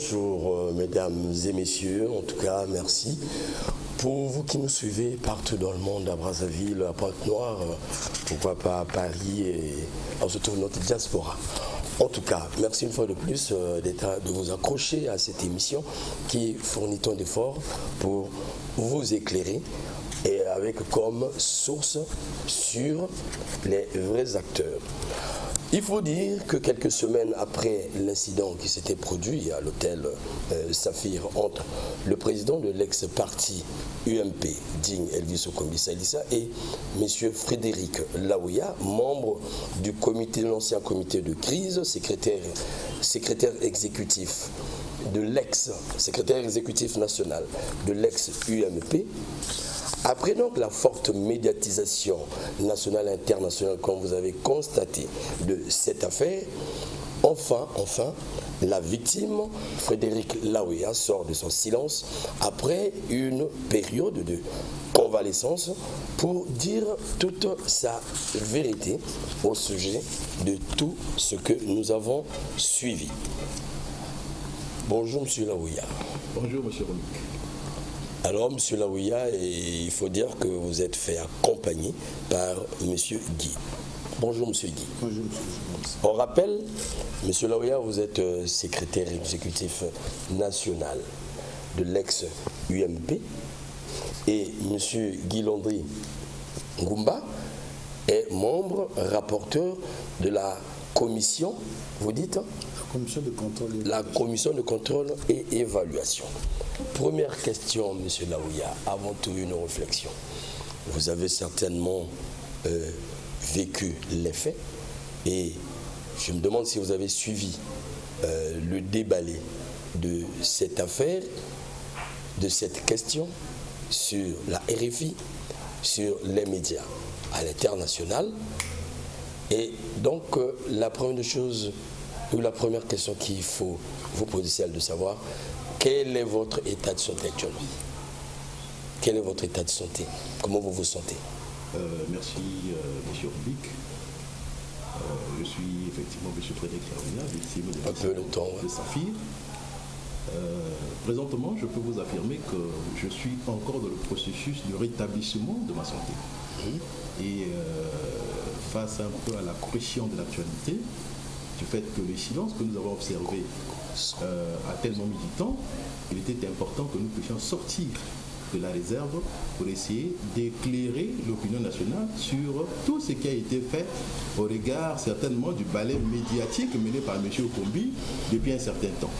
Bonjour mesdames et messieurs, en tout cas merci. Pour vous qui nous suivez partout dans le monde, à Brazzaville, à Pointe-Noire, pourquoi pas à Paris et surtout notre diaspora. En tout cas, merci une fois de plus de vous accrocher à cette émission qui fournit tant d'efforts pour vous éclairer et avec comme source sur les vrais acteurs. Il faut dire que quelques semaines après l'incident qui s'était produit à l'hôtel Saphir entre le président de l'ex-parti UMP, digne Elvis Okombi Salissa, et M. Frédéric Laouya, membre du comité, l'ancien comité de crise, secrétaire exécutif de l'ex-secrétaire exécutif national de l'ex-UMP. Après donc la forte médiatisation nationale et internationale, comme vous avez constaté, de cette affaire, enfin, la victime, Frédéric Laouya, sort de son silence après une période de convalescence pour dire toute sa vérité au sujet de tout ce que nous avons suivi. Bonjour, M. Laouya. Bonjour, M. Romic. Alors, M. Laouya, il faut dire que vous êtes fait accompagner par M. Guy. Bonjour, M. Guy. Bonjour, M. On rappelle, M. Laouya, vous êtes secrétaire exécutif national de l'ex-UMP et M. Guy Landry Ngoumba est membre rapporteur de la commission, vous dites? La commission de contrôle et évaluation. Première question, M. Laouya, avant tout une réflexion. Vous avez certainement vécu les faits et je me demande si vous avez suivi le déballé de cette affaire, de cette question sur la RFI, sur les médias à l'international. Et donc la première chose, ou la première question qu'il faut vous poser, c'est celle de savoir quel est votre état de santé actuellement? Quel est votre état de santé? Comment vous vous sentez? Merci, M. Rubik. Je suis effectivement M. Frédéric Laouya, victime de l'accident de Saphir. Présentement, je peux vous affirmer que je suis encore dans le processus de rétablissement de ma santé. Et face un peu à la pression de l'actualité, du fait que le silence que nous avons observé a tellement mis du temps, il était important que nous puissions sortir de la réserve pour essayer d'éclairer l'opinion nationale sur tout ce qui a été fait au regard certainement du balai médiatique mené par M. Okombi depuis un certain temps.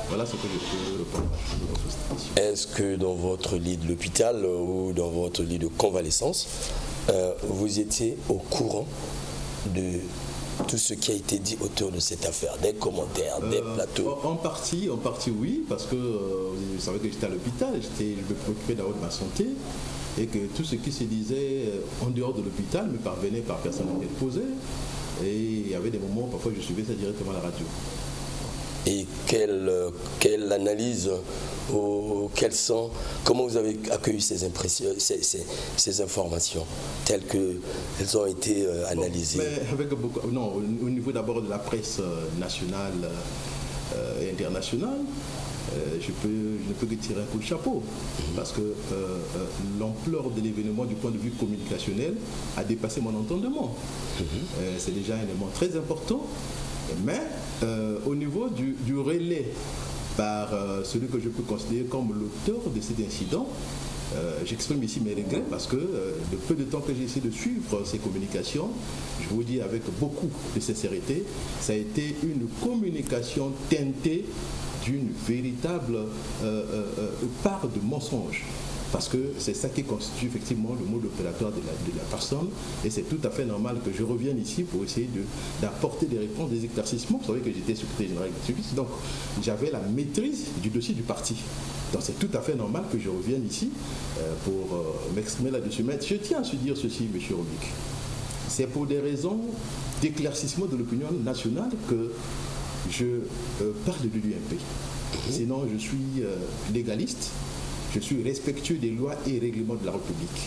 Voilà ce que je peux répondre à votre situation. Est-ce que dans votre lit de l'hôpital ou dans votre lit de convalescence, vous étiez au courant de tout ce qui a été dit autour de cette affaire, des commentaires, des plateaux? En partie oui, parce que vous savez que j'étais à l'hôpital, je me préoccupais d'abord de ma santé, et que tout ce qui se disait en dehors de l'hôpital me parvenait par personne interposée, et il y avait des moments où parfois je suivais ça directement à la radio. Et quelle analyse ou comment vous avez accueilli ces impressions, ces informations telles qu'elles ont été analysées? Au niveau d'abord de la presse nationale et internationale, je ne peux que tirer un coup de chapeau, parce que l'ampleur de l'événement du point de vue communicationnel a dépassé mon entendement. C'est déjà un élément très important. Mais au niveau du relais par celui que je peux considérer comme l'auteur de cet incident, j'exprime ici mes regrets parce que le peu de temps que j'ai essayé de suivre ces communications, je vous dis avec beaucoup de sincérité, ça a été une communication teintée d'une véritable part de mensonge. Parce que c'est ça qui constitue effectivement le mode opératoire de la personne, et c'est tout à fait normal que je revienne ici pour essayer d'apporter des réponses, des éclaircissements. Vous savez que j'étais secrétaire général de la donc j'avais la maîtrise du dossier du parti. Donc c'est tout à fait normal que je revienne ici pour m'exprimer là-dessus. Mais je tiens à se dire ceci, M. Robic. C'est pour des raisons d'éclaircissement de l'opinion nationale que je parle de l'UMP. Sinon, je suis légaliste. Je suis respectueux des lois et règlements de la République.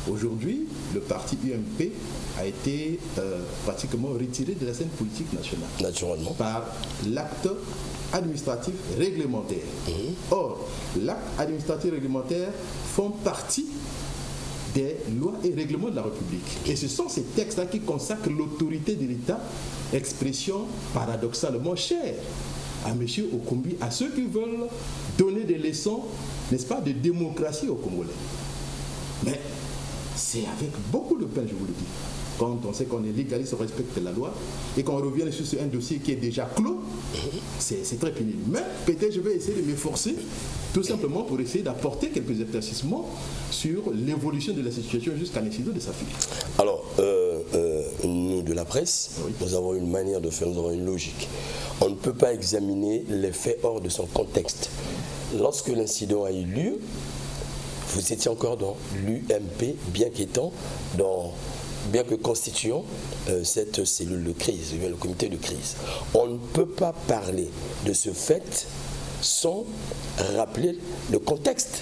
Aujourd'hui, le parti UMP a été pratiquement retiré de la scène politique nationale. Naturellement. Par l'acte administratif réglementaire. Or, l'acte administratif réglementaire font partie des lois et règlements de la République. Et ce sont ces textes-là qui consacrent l'autorité de l'État, expression paradoxalement chère à M. Okombi, à ceux qui veulent donner des leçons, n'est-ce pas, de démocratie aux Congolais. Mais c'est avec beaucoup de peine, je vous le dis. Quand on sait qu'on est légaliste, on respecte la loi, et qu'on revient sur un dossier qui est déjà clos, c'est très pénible. Mais peut-être je vais essayer de m'efforcer, tout simplement pour essayer d'apporter quelques éclaircissements sur l'évolution de la situation jusqu'à l'incident de sa fille. Alors, nous de la presse, oui, nous avons une manière de faire, nous avons une logique. On ne peut pas examiner les faits hors de son contexte. Lorsque l'incident a eu lieu, vous étiez encore dans l'UMP, bien que constituant cette cellule de crise, le comité de crise. On ne peut pas parler de ce fait sans rappeler le contexte.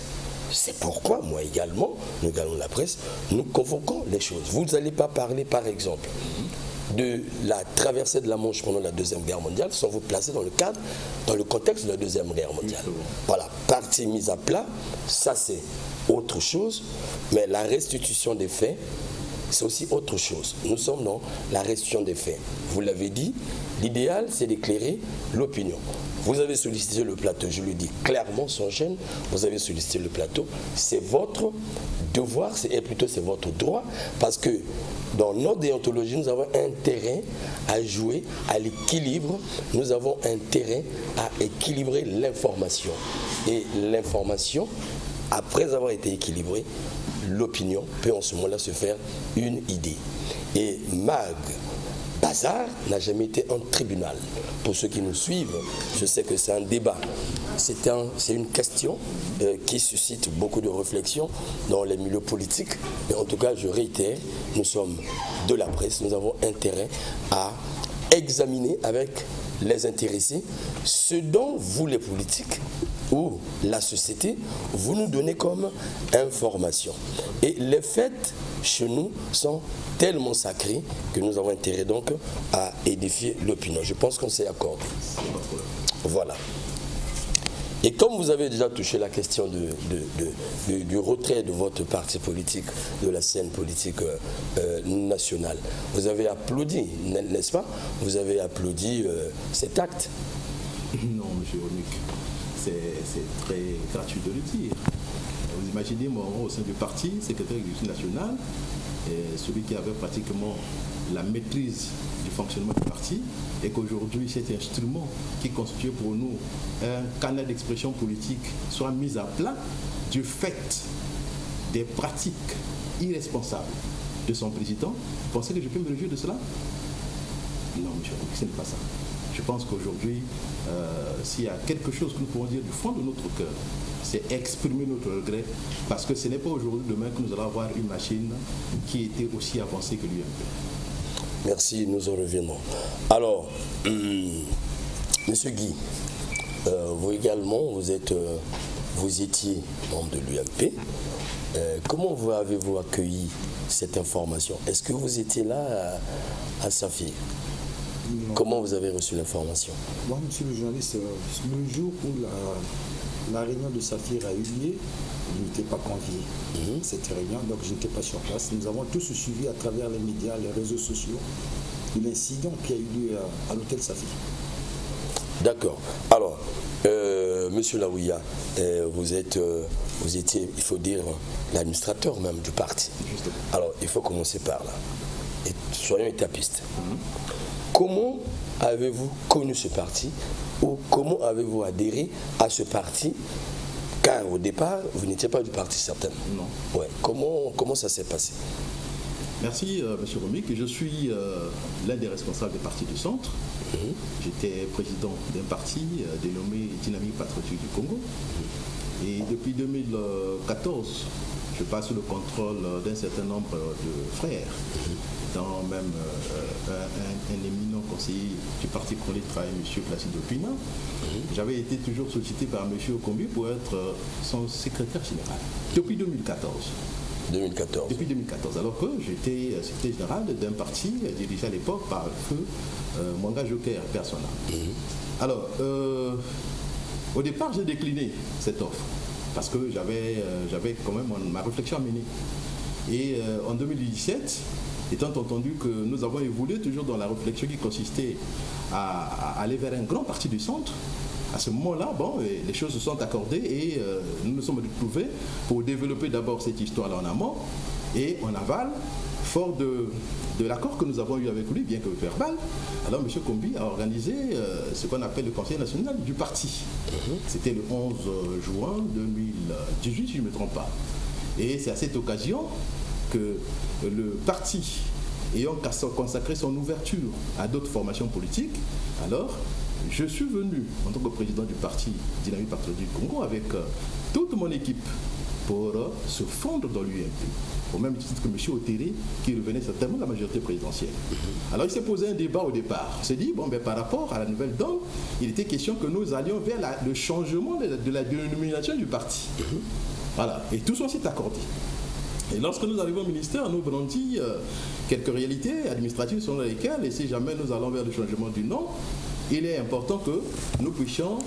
C'est pourquoi, moi également, nous également la presse, nous convoquons les choses. Vous n'allez pas parler, par exemple, de la traversée de la Manche pendant la Deuxième Guerre mondiale sans vous placer dans le contexte de la Deuxième Guerre mondiale. Voilà, partie mise à plat, ça c'est autre chose, mais la restitution des faits, c'est aussi autre chose. Nous sommes dans la restitution des faits. Vous l'avez dit, l'idéal, c'est d'éclairer l'opinion. Vous avez sollicité le plateau, je le dis clairement, sans gêne, vous avez sollicité le plateau. C'est votre devoir, et plutôt c'est votre droit, parce que dans notre déontologie, nous avons intérêt à jouer à l'équilibre, nous avons intérêt à équilibrer l'information. Et l'information, après avoir été équilibrée, l'opinion peut en ce moment-là se faire une idée. Et Mag Bazar n'a jamais été un tribunal. Pour ceux qui nous suivent, je sais que c'est un débat. C'est une question qui suscite beaucoup de réflexions dans les milieux politiques. Et en tout cas, je réitère, nous sommes de la presse, nous avons intérêt à examiner avec les intéressés ce dont vous, les politiques, ou la société, vous nous donnez comme information. Et les faits chez nous sont tellement sacrés que nous avons intérêt donc à édifier l'opinion. Je pense qu'on s'est accordé. Voilà. Et comme vous avez déjà touché la question du retrait de votre parti politique de la scène politique nationale, vous avez applaudi, n'est-ce pas? Vous avez applaudi cet acte. Non, M. Onik. C'est très gratuit de le dire. Vous imaginez moi au sein du parti, secrétaire exécutif national, celui qui avait pratiquement la maîtrise du fonctionnement du parti, et qu'aujourd'hui cet instrument qui constitue pour nous un canal d'expression politique soit mis à plat du fait des pratiques irresponsables de son président. Vous pensez que je peux me réjouir de cela? Non, M. Onik, ce n'est pas ça. Je pense qu'aujourd'hui, s'il y a quelque chose que nous pouvons dire du fond de notre cœur, c'est exprimer notre regret, parce que ce n'est pas aujourd'hui, demain, que nous allons avoir une machine qui était aussi avancée que l'UMP. Merci, nous en reviendrons. Alors, Monsieur Guy, vous également, vous étiez membre de l'UMP. Comment avez-vous accueilli cette information? Est-ce que vous étiez là à Saphir? Non. Comment vous avez reçu l'information? Moi, monsieur le journaliste, le jour où la réunion de Saphir a eu lieu, je n'étais pas convié à cette réunion, donc je n'étais pas sur place. Nous avons tous suivi à travers les médias, les réseaux sociaux, l'incident qui a eu lieu à l'hôtel Saphir. D'accord. Alors, monsieur Laouya, vous étiez, il faut dire, l'administrateur même du parti. Justement. Alors, il faut commencer par là. Et soyons étapistes. Comment avez-vous connu ce parti, ou comment avez-vous adhéré à ce parti? Car au départ, vous n'étiez pas du parti certainement. Non. Ouais. Comment ça s'est passé? Merci, M. Romik. Je suis l'un des responsables des partis du centre. J'étais président d'un parti dénommé Dynamique Patriotique du Congo. Et depuis 2014, je passe sous le contrôle d'un certain nombre de frères, dans même un éminent conseiller du parti congolais de travail, M. Placide Opina. J'avais été toujours sollicité par M. Okombi pour être son secrétaire général depuis 2014. 2014. Depuis 2014, alors que j'étais secrétaire général d'un parti dirigé à l'époque par le feu Mwanga Joker personnel. Alors, au départ, j'ai décliné cette offre parce que j'avais quand même ma réflexion à mener. Et en 2017, étant entendu que nous avons évolué toujours dans la réflexion qui consistait à aller vers un grand parti du centre, à ce moment-là, bon, les choses se sont accordées et nous nous sommes retrouvés pour développer d'abord cette histoire-là en amont et en aval, fort de l'accord que nous avons eu avec lui, bien que verbal. Alors M. Kombi a organisé ce qu'on appelle le Conseil national du parti. C'était le 11 juin 2018, si je ne me trompe pas. Et c'est à cette occasion que le parti, ayant consacré son ouverture à d'autres formations politiques, alors je suis venu en tant que président du parti Dynamique Patriotique du Congo avec toute mon équipe pour se fondre dans l'UMP, au même titre que M. Otéré, qui revenait certainement de la majorité présidentielle. Alors il s'est posé un débat au départ. On s'est dit, bon, ben, par rapport à la nouvelle donne, il était question que nous allions vers le changement de la dénomination du parti. Voilà, et tout ça s'est accordé. Et lorsque nous arrivons au ministère, nous avons dit quelques réalités administratives selon lesquelles, et si jamais nous allons vers le changement du nom, il est important que nous puissions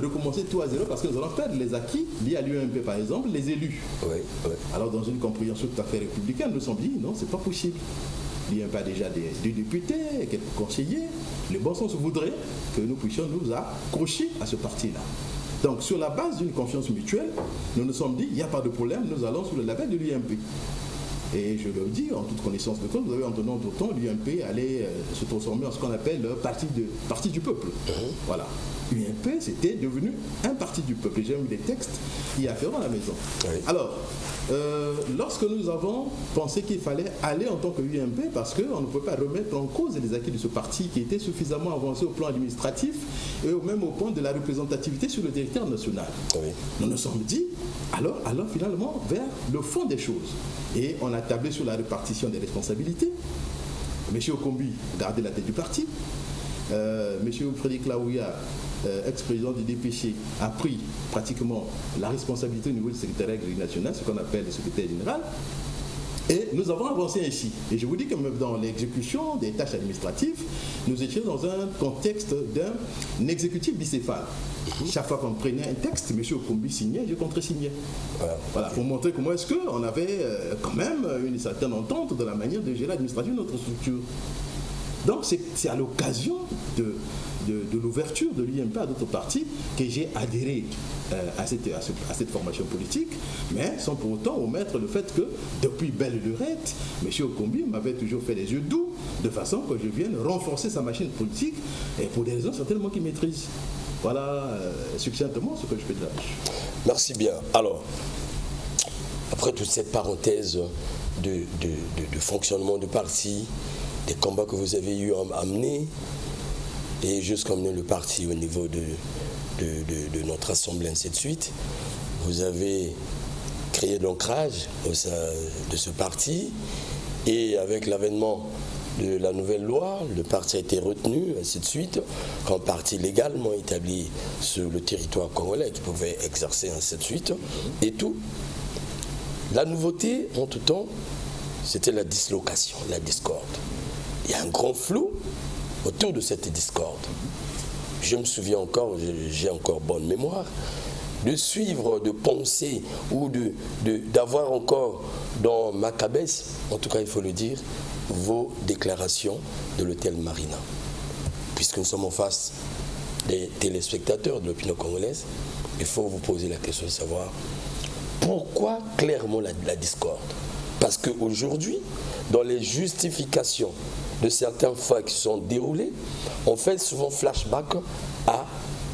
recommencer tout à zéro parce que nous allons perdre les acquis liés à l'UMP, par exemple, les élus. Oui, oui. Alors, dans une compréhension tout à fait républicaine, nous nous sommes dit non, c'est pas possible. L'UMP a déjà des députés, quelques conseillers. Le bon sens voudrait que nous puissions nous accrocher à ce parti-là. Donc, sur la base d'une confiance mutuelle, nous nous sommes dit il n'y a pas de problème, nous allons sous le label de l'UMP. Et je le dis en toute connaissance de cause, vous avez entendu entre-temps, l'UMP allait se transformer en ce qu'on appelle le parti du peuple. Voilà. L'UMP, c'était devenu un parti du peuple. Et j'ai mis des textes y afférents à la maison. Oui. Alors, lorsque nous avons pensé qu'il fallait aller en tant que UMP, parce qu'on ne peut pas remettre en cause les acquis de ce parti qui était suffisamment avancé au plan administratif et même au point de la représentativité sur le territoire national. Oui. Nous nous sommes dit, alors finalement, vers le fond des choses. Et on a tablé sur la répartition des responsabilités. M. Kombi gardait la tête du parti. M. Frédéric Laouya, ex-président du DPC, a pris pratiquement la responsabilité au niveau du secrétariat national, ce qu'on appelle le secrétaire général. Et nous avons avancé ainsi. Et je vous dis que même dans l'exécution des tâches administratives, nous étions dans un contexte d'un exécutif bicéphale. Chaque fois qu'on prenait un texte, M. Kombi signait, je contre-signais. Voilà, pour montrer comment est-ce qu'on avait quand même une certaine entente de la manière de gérer l'administration de notre structure. Donc c'est à l'occasion de l'ouverture de l'UMP à d'autres partis que j'ai adhéré à cette formation politique, mais sans pour autant omettre le fait que depuis belle lurette, M. Kombi m'avait toujours fait les yeux doux de façon que je vienne renforcer sa machine politique et pour des raisons certainement qu'il maîtrise. Voilà succinctement ce que je peux dire. Merci bien. Alors, après toute cette parenthèse de fonctionnement du parti, des combats que vous avez eu à amener et jusqu'à amener le parti au niveau de notre assemblée, ainsi de suite, vous avez créé de l'ancrage au sein de ce parti et avec l'avènement de la nouvelle loi, le parti a été retenu, ainsi de suite, comme parti légalement établi sur le territoire congolais qui pouvait exercer, ainsi de suite, et tout. La nouveauté, en tout temps, c'était la dislocation, la discorde. Il y a un grand flou autour de cette discorde. Je me souviens encore, j'ai encore bonne mémoire, de suivre, de penser ou d'avoir encore dans ma cabesse, en tout cas il faut le dire, vos déclarations de l'hôtel Marina. Puisque nous sommes en face des téléspectateurs de l'opinion congolaise, il faut vous poser la question de savoir pourquoi clairement la discorde. Parce qu'aujourd'hui, dans les justifications de certains faits qui se sont déroulés, on fait souvent flashback à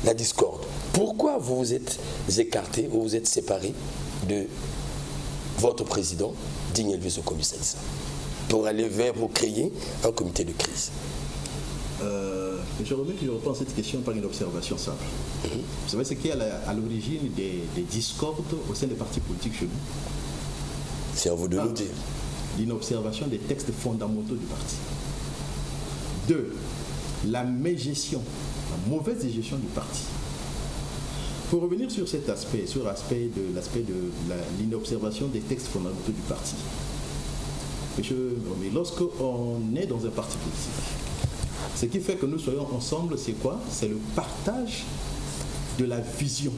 la discorde. Pourquoi vous vous êtes écarté ou vous êtes séparé de votre président, Digne Elvis Okombi Saïssa, pour aller vers vous créer un comité de crise? Je remets que je reprends cette question par une observation simple. Vous savez ce qui est à l'origine des discordes au sein des partis politiques chez nous? C'est à vous de nous dire. L'inobservation des textes fondamentaux du parti. 2. La mégestion, la mauvaise gestion du parti. Pour revenir sur cet aspect, l'aspect de l'inobservation des textes fondamentaux du parti. Lorsqu'on est dans un parti politique, Ce qui fait que nous soyons ensemble, c'est quoi? C'est le partage de la vision.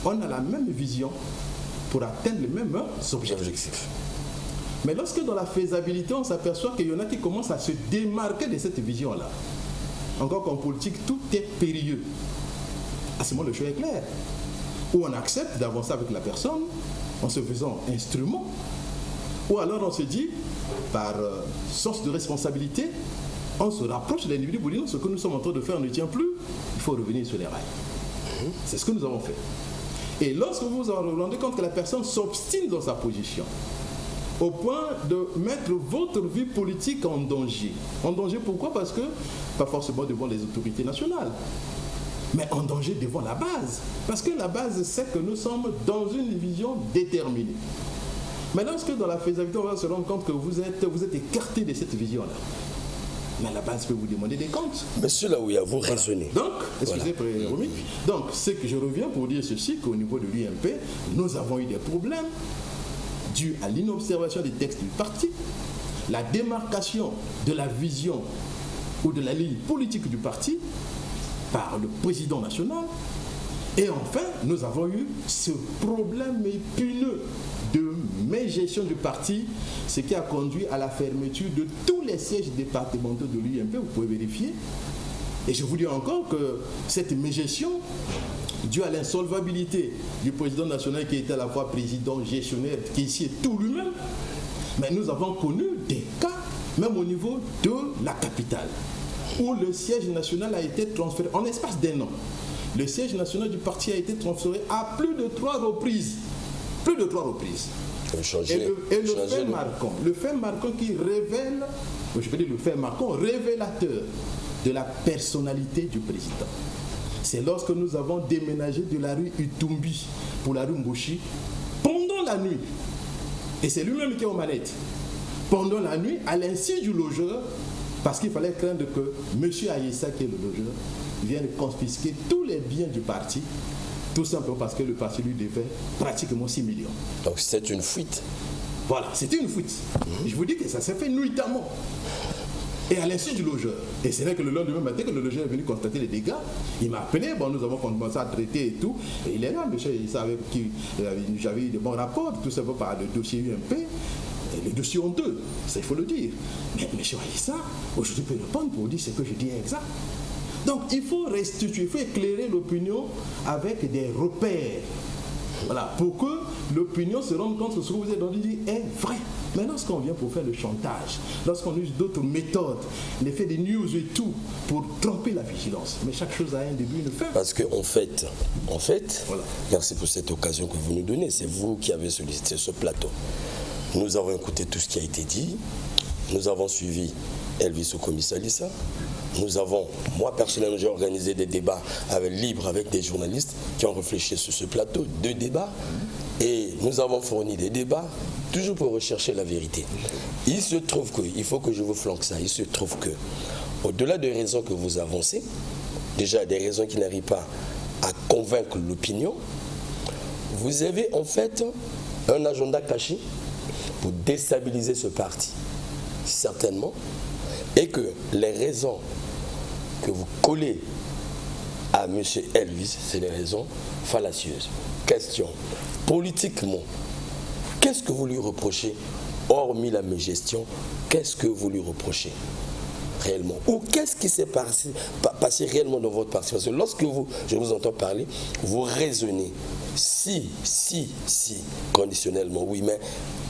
On a la même vision pour atteindre les mêmes objectifs. Mais lorsque dans la faisabilité, on s'aperçoit qu'il y en a qui commencent à se démarquer de cette vision-là, encore qu'en politique, tout est périlleux. À ce moment, le choix est clair. Ou on accepte d'avancer avec la personne en se faisant instrument, ou alors on se dit, par sens de responsabilité, on se rapproche de l'individu pour dire ce que nous sommes en train de faire ne tient plus, il faut revenir sur les rails. C'est ce que nous avons fait. Et lorsque vous vous rendez compte que la personne s'obstine dans sa position, au point de mettre votre vie politique en danger. En danger pourquoi? Parce que, pas forcément devant les autorités nationales, mais en danger devant la base. Parce que la base sait que nous sommes dans une vision déterminée. Mais lorsque dans la faisabilité, on va se rendre compte que vous êtes écarté de cette vision-là. Mais la base peut vous demander des comptes. Monsieur Laouya, vous raisonnez. Donc, excusez, voilà. Donc, c'est que je reviens pour dire ceci, qu'au niveau de l'UMP, nous avons eu des problèmes dus à l'inobservation des textes du parti, la démarcation de la vision ou de la ligne politique du parti par le président national. Et enfin, nous avons eu ce problème épineux de mégestion du parti, ce qui a conduit à la fermeture de tous les sièges départementaux de l'UMP, vous pouvez vérifier. Et je vous dis encore que cette mégestion, due à l'insolvabilité du président national qui était à la fois président, gestionnaire, qui ici est tout lui-même, mais nous avons connu des cas, même au niveau de la capitale, où le siège national a été transféré en l'espace d'un an. Le siège national du parti a été transféré à plus de 3 reprises. Plus de 3 reprises. Le fait marquant qui révèle, je peux dire le fait marquant révélateur de la personnalité du président. C'est lorsque nous avons déménagé de la rue Utumbi pour la rue Mboshi pendant la nuit. Et c'est lui-même qui est aux manettes. Pendant la nuit, à l'insu du logeur, parce qu'il fallait craindre que M. Ayessa, qui est le logeur, vienne confisquer tous les biens du parti, tout simplement parce que le parti lui devait pratiquement 6 millions. Donc c'est une fuite. Voilà, c'était une fuite. Je vous dis que ça s'est fait nuitamment. Et à l'insu du logeur. Et c'est vrai que le lendemain matin, que le logeur est venu constater les dégâts, il m'a appelé, bon, nous avons commencé à traiter et tout. Et il est là, monsieur, il savait que j'avais eu de bons rapports, tout simplement par le dossier UMP. Et les dossiers honteux, ça il faut le dire. Mais monsieur Ayessa, aujourd'hui peut répondre pour dire ce que je dis exact. Donc il faut restituer, il faut éclairer l'opinion avec des repères. Voilà, pour que l'opinion se rende compte que ce que vous êtes dit est vrai. Mais lorsqu'on vient pour faire le chantage, lorsqu'on use d'autres méthodes, l'effet des news et tout, pour tromper la vigilance, mais chaque chose a un début et une fin. Parce qu'en fait, voilà. Merci pour cette occasion que vous nous donnez, c'est vous qui avez sollicité ce plateau. Nous avons écouté tout ce qui a été dit, nous avons suivi Elvis Okomi-Salissa. Nous avons, moi personnellement, j'ai organisé des débats libres avec des journalistes qui ont réfléchi sur ce plateau, 2 débats, et nous avons fourni des débats, toujours pour rechercher la vérité. Il se trouve que, il faut que je vous flanque ça, il se trouve que, au-delà des raisons que vous avancez, déjà des raisons qui n'arrivent pas à convaincre l'opinion, vous avez en fait un agenda caché pour déstabiliser ce parti, certainement, et que les raisons que vous collez à M. Elvis, c'est des raisons fallacieuses. Question, politiquement, qu'est-ce que vous lui reprochez, hormis la mégestion, qu'est-ce que vous lui reprochez réellement? Ou qu'est-ce qui s'est passé réellement dans votre parti? Parce que lorsque je vous entends parler, vous raisonnez si, conditionnellement, oui, mais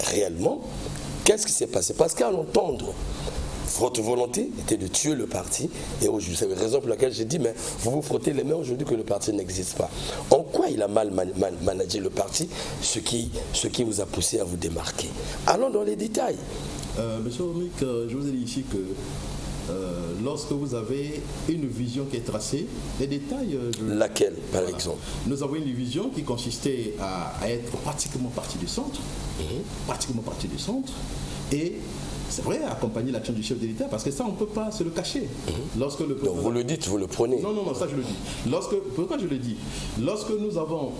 réellement, qu'est-ce qui s'est passé? Parce qu'à l'entendre, votre volonté était de tuer le parti, et c'est la raison pour laquelle j'ai dit, mais vous vous frottez les mains aujourd'hui que le parti n'existe pas. En quoi il a mal managé le parti, ce qui vous a poussé à vous démarquer? Allons dans les détails. Monsieur Omic, je vous ai dit ici que lorsque vous avez une vision qui est tracée, les détails... Laquelle, par exemple? Nous avons une vision qui consistait à être pratiquement parti du centre, et c'est vrai, accompagner l'action du chef de l'État, parce que ça, on ne peut pas se le cacher. Lorsque le Donc vous le dites, vous le prenez. Non, ça je le dis. Pourquoi je le dis? Lorsque nous sommes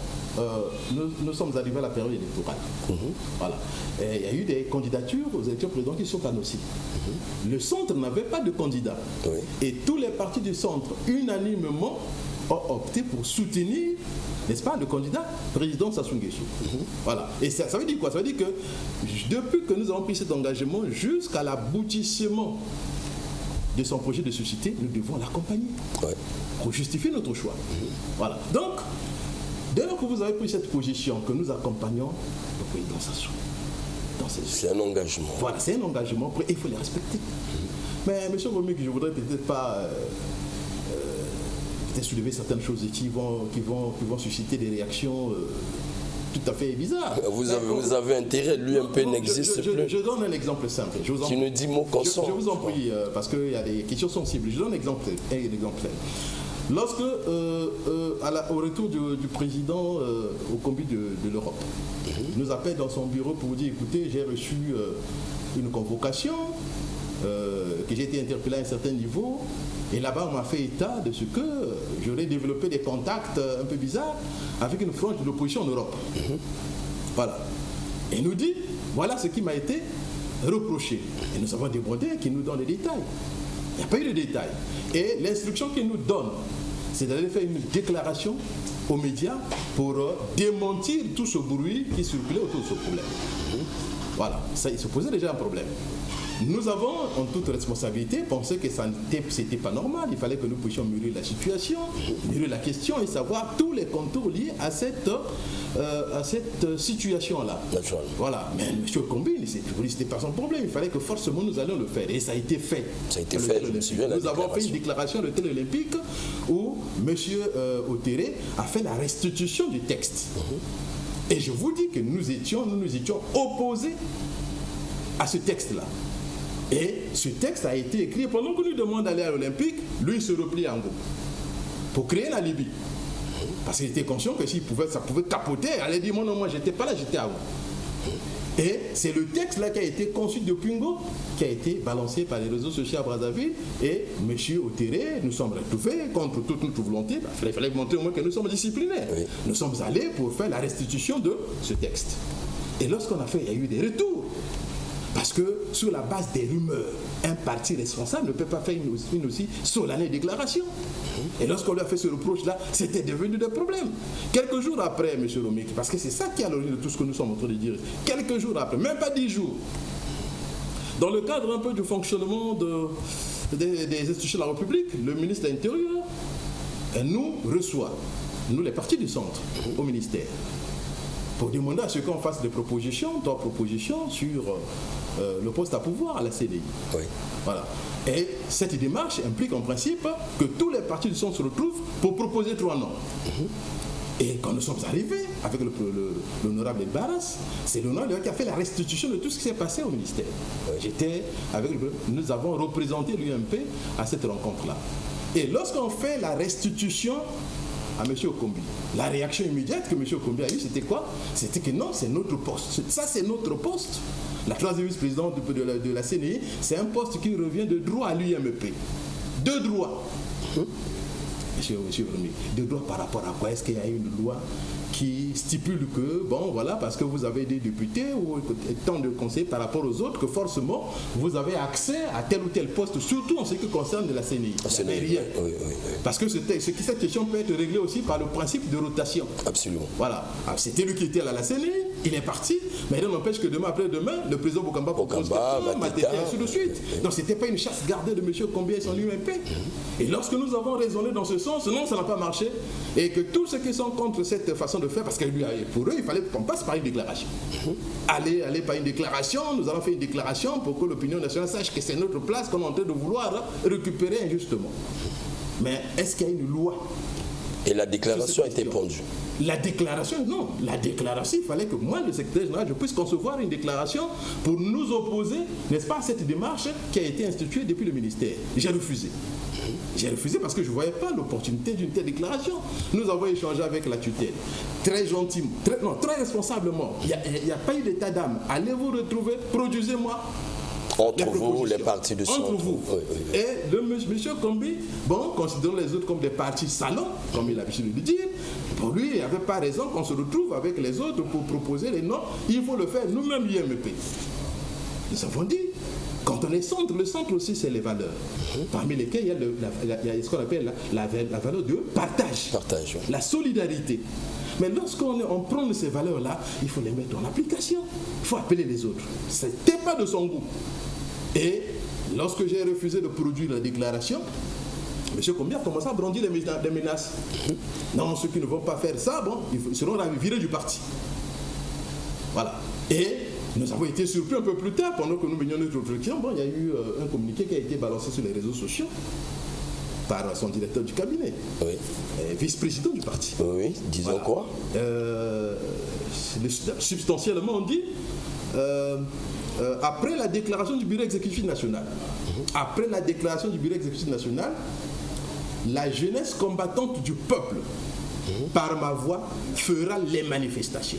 arrivés à la période électorale, voilà, et il y a eu des candidatures aux élections présidentielles qui sont annoncées. Le centre n'avait pas de candidat. Oui. Et tous les partis du centre, unanimement, ont opté pour soutenir, n'est-ce pas, le candidat président Sassou Nguesso. Voilà. Et ça veut dire quoi? Ça veut dire que depuis que nous avons pris cet engagement jusqu'à l'aboutissement de son projet de société, nous devons l'accompagner pour justifier notre choix. Voilà. Donc, dès lors que vous avez pris cette position, que nous accompagnons le président Sassou, c'est un engagement. Voilà, c'est un engagement et il faut les respecter. Mais M. Romik, je voudrais peut-être pas soulever certaines choses qui vont susciter des réactions tout à fait bizarres. Vous avez intérêt, l'UMP n'existe plus. Je donne un exemple simple. Tu nous dis mot consent. Je vous en prie, parce qu'il y a des questions sensibles. Je donne un exemple. Lorsque, au retour du président au comité de l'Europe, il nous appelle dans son bureau pour dire, écoutez, j'ai reçu une convocation, que j'ai été interpellé à un certain niveau, et là-bas on m'a fait état de ce que j'aurais développé des contacts un peu bizarres avec une frange de l'opposition en Europe. Voilà. Et il nous dit, voilà ce qui m'a été reproché. Et nous avons demandé qu'il nous donne les détails. Il n'y a pas eu de détails. Et l'instruction qu'il nous donne, c'est d'aller faire une déclaration aux médias pour démentir tout ce bruit qui circulait autour de ce problème. Voilà, ça, il se posait déjà un problème. Nous avons, en toute responsabilité, pensé que ce n'était pas normal. Il fallait que nous puissions mûrir la situation, mûrir la question et savoir tous les contours liés à cette situation-là. Voilà. Mais M. Combine, c'était pas son problème. Il fallait que forcément nous allions le faire. Et ça a été fait. Ça a été fait, je me souviens. Nous avons fait une déclaration à l'hôtel olympique où M. Otéré a fait la restitution du texte. Et je vous dis que nous nous étions opposés à ce texte-là. Et ce texte a été écrit pendant qu'on nous demande d'aller à l'Olympique, lui il se replie en gros pour créer la Libye. Parce qu'il était conscient que ça pouvait capoter, il allait dire non, moi j'étais pas là, j'étais à vous. Et c'est le texte là qui a été conçu de Pingo, qui a été balancé par les réseaux sociaux à Brazzaville. Et M. Otéré, nous sommes retrouvés contre toute notre volonté. Il fallait montrer au moins que nous sommes disciplinés. Oui. Nous sommes allés pour faire la restitution de ce texte. Et lorsqu'on a fait, il y a eu des retours. Parce que sur la base des rumeurs, un parti responsable ne peut pas faire une aussi solennelle déclaration. Et lorsqu'on lui a fait ce reproche-là, c'était devenu des problèmes. Quelques jours après, M. Romik, parce que c'est ça qui est à l'origine de tout ce que nous sommes en train de dire, quelques jours après, même pas 10 jours, dans le cadre un peu du fonctionnement des institutions de la République, le ministre de l'Intérieur nous reçoit, nous les partis du centre, au ministère, pour demander à ce qu'on fasse des propositions, 3 propositions sur le poste à pouvoir à la CDI. Oui. Voilà. Et cette démarche implique en principe que tous les partis du centre se retrouvent pour proposer 3 noms. Et quand nous sommes arrivés avec l'honorable Barras, c'est l'honorable qui a fait la restitution de tout ce qui s'est passé au ministère. Nous avons représenté l'UMP à cette rencontre-là. Et lorsqu'on fait la restitution à M. Okombi, la réaction immédiate que M. Okombi a eue, c'était quoi? C'était que non, c'est notre poste. Ça, c'est notre poste. La 3e vice-présidente de la CNI, c'est un poste qui revient de droit à l'UMP. De droit. Monsieur Romik, de droit par rapport à quoi? Est-ce qu'il y a une loi qui stipule que, bon, voilà, parce que vous avez des députés ou tant de conseillers par rapport aux autres, que forcément, vous avez accès à tel ou tel poste, surtout en ce qui concerne de la CNI. Il n'y avait rien. Oui. Parce que cette question peut être réglée aussi par le principe de rotation. Absolument. Voilà. C'était lui qui était à la CNI, il est parti, mais il n'empêche que demain, après-demain, le président Bokamba propose Mateta, ainsi de suite. Donc, ce n'était pas une chasse gardée de M. Combien et son UMP. Et lorsque nous avons raisonné dans ce sens, non, ça n'a pas marché. Et que tous ceux qui sont contre cette façon de faire, parce que pour eux, il fallait qu'on passe par une déclaration. Aller par une déclaration, nous allons faire une déclaration pour que l'opinion nationale sache que c'est notre place qu'on est en train de vouloir récupérer injustement. Mais est-ce qu'il y a une loi? Et la déclaration a été pendue. La déclaration, non. La déclaration, il fallait que moi, le secrétaire général, je puisse concevoir une déclaration pour nous opposer, n'est-ce pas, à cette démarche qui a été instituée depuis le ministère. J'ai refusé. J'ai refusé parce que je ne voyais pas l'opportunité d'une telle déclaration. Nous avons échangé avec la tutelle, très gentiment, très responsablement. Il n'y a pas eu d'état d'âme. Allez vous retrouver, produisez-moi. Entre vous, les partis de centre. Entre vous. Oui. Et le monsieur Kombi, bon, considérant les autres comme des partis salons, comme il a l'habitude de le dire, pour lui, il n'y avait pas raison qu'on se retrouve avec les autres pour proposer les noms. Il faut le faire nous-mêmes, l'UMP. Nous avons dit, quand on est centre, le centre aussi, c'est les valeurs. Parmi lesquelles il y a ce qu'on appelle la valeur de partage. Partage, oui. La solidarité. Mais lorsqu'on prend ces valeurs-là, il faut les mettre en application. Il faut appeler les autres. Ce n'était pas de son goût. Et lorsque j'ai refusé de produire la déclaration, M. Kombi a commencé à brandir des menaces. Non, ceux qui ne vont pas faire ça, bon, ils seront virés du parti. Voilà. Et nous avons été surpris un peu plus tard, pendant que nous menions notre réflexion. Bon, il y a eu un communiqué qui a été balancé sur les réseaux sociaux par son directeur du cabinet, Oui. Vice-président du parti. Oui, disons Voilà. quoi Substantiellement, on dit, après la déclaration du Bureau exécutif national, après la déclaration du Bureau exécutif national, la jeunesse combattante du peuple, par ma voix, fera les manifestations.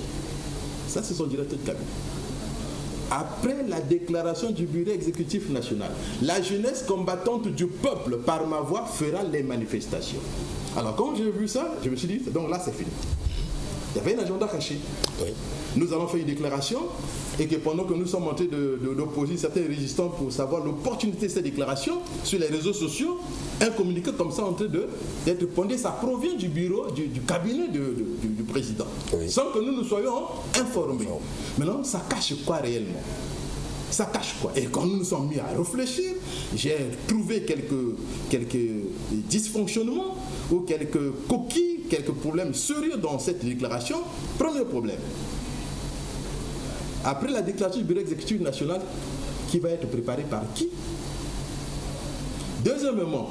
Ça, c'est son directeur de cabinet. Après la déclaration du Bureau exécutif national, la jeunesse combattante du peuple, par ma voix, fera les manifestations. Alors, quand j'ai vu ça, je me suis dit, donc là, c'est fini. Il y avait un agenda caché. Oui. Nous avons fait une déclaration et que pendant que nous sommes en train d'opposer certains résistants pour savoir l'opportunité de cette déclaration sur les réseaux sociaux, un communiqué comme ça en train d'être pondé, ça provient du bureau, du cabinet du président, Oui. sans que nous nous soyons informés. Maintenant, ça cache quoi réellement? Ça cache quoi? Et quand nous nous sommes mis à réfléchir, j'ai trouvé quelques dysfonctionnements ou quelques coquilles, quelques problèmes sérieux dans cette déclaration. Premier problème. Après la déclaration du Bureau exécutif national, qui va être préparée par qui? Deuxièmement,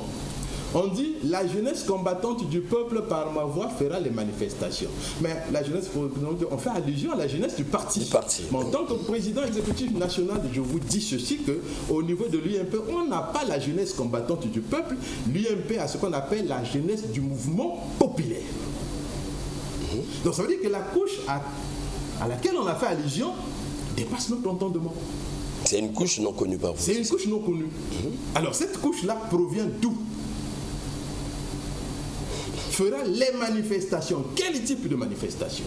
on dit la jeunesse combattante du peuple par ma voix fera les manifestations. Mais la jeunesse, on fait allusion à la jeunesse du parti. Mais en tant que président exécutif national, je vous dis ceci, qu'au niveau de l'UMP, on n'a pas la jeunesse combattante du peuple. L'UMP a ce qu'on appelle la jeunesse du mouvement populaire. Donc ça veut dire que la couche à laquelle on a fait allusion dépasse notre entendement. C'est une couche non connue par vous. C'est une couche non connue. Alors cette couche-là provient d'où? Fera les manifestations. Quel type de manifestation?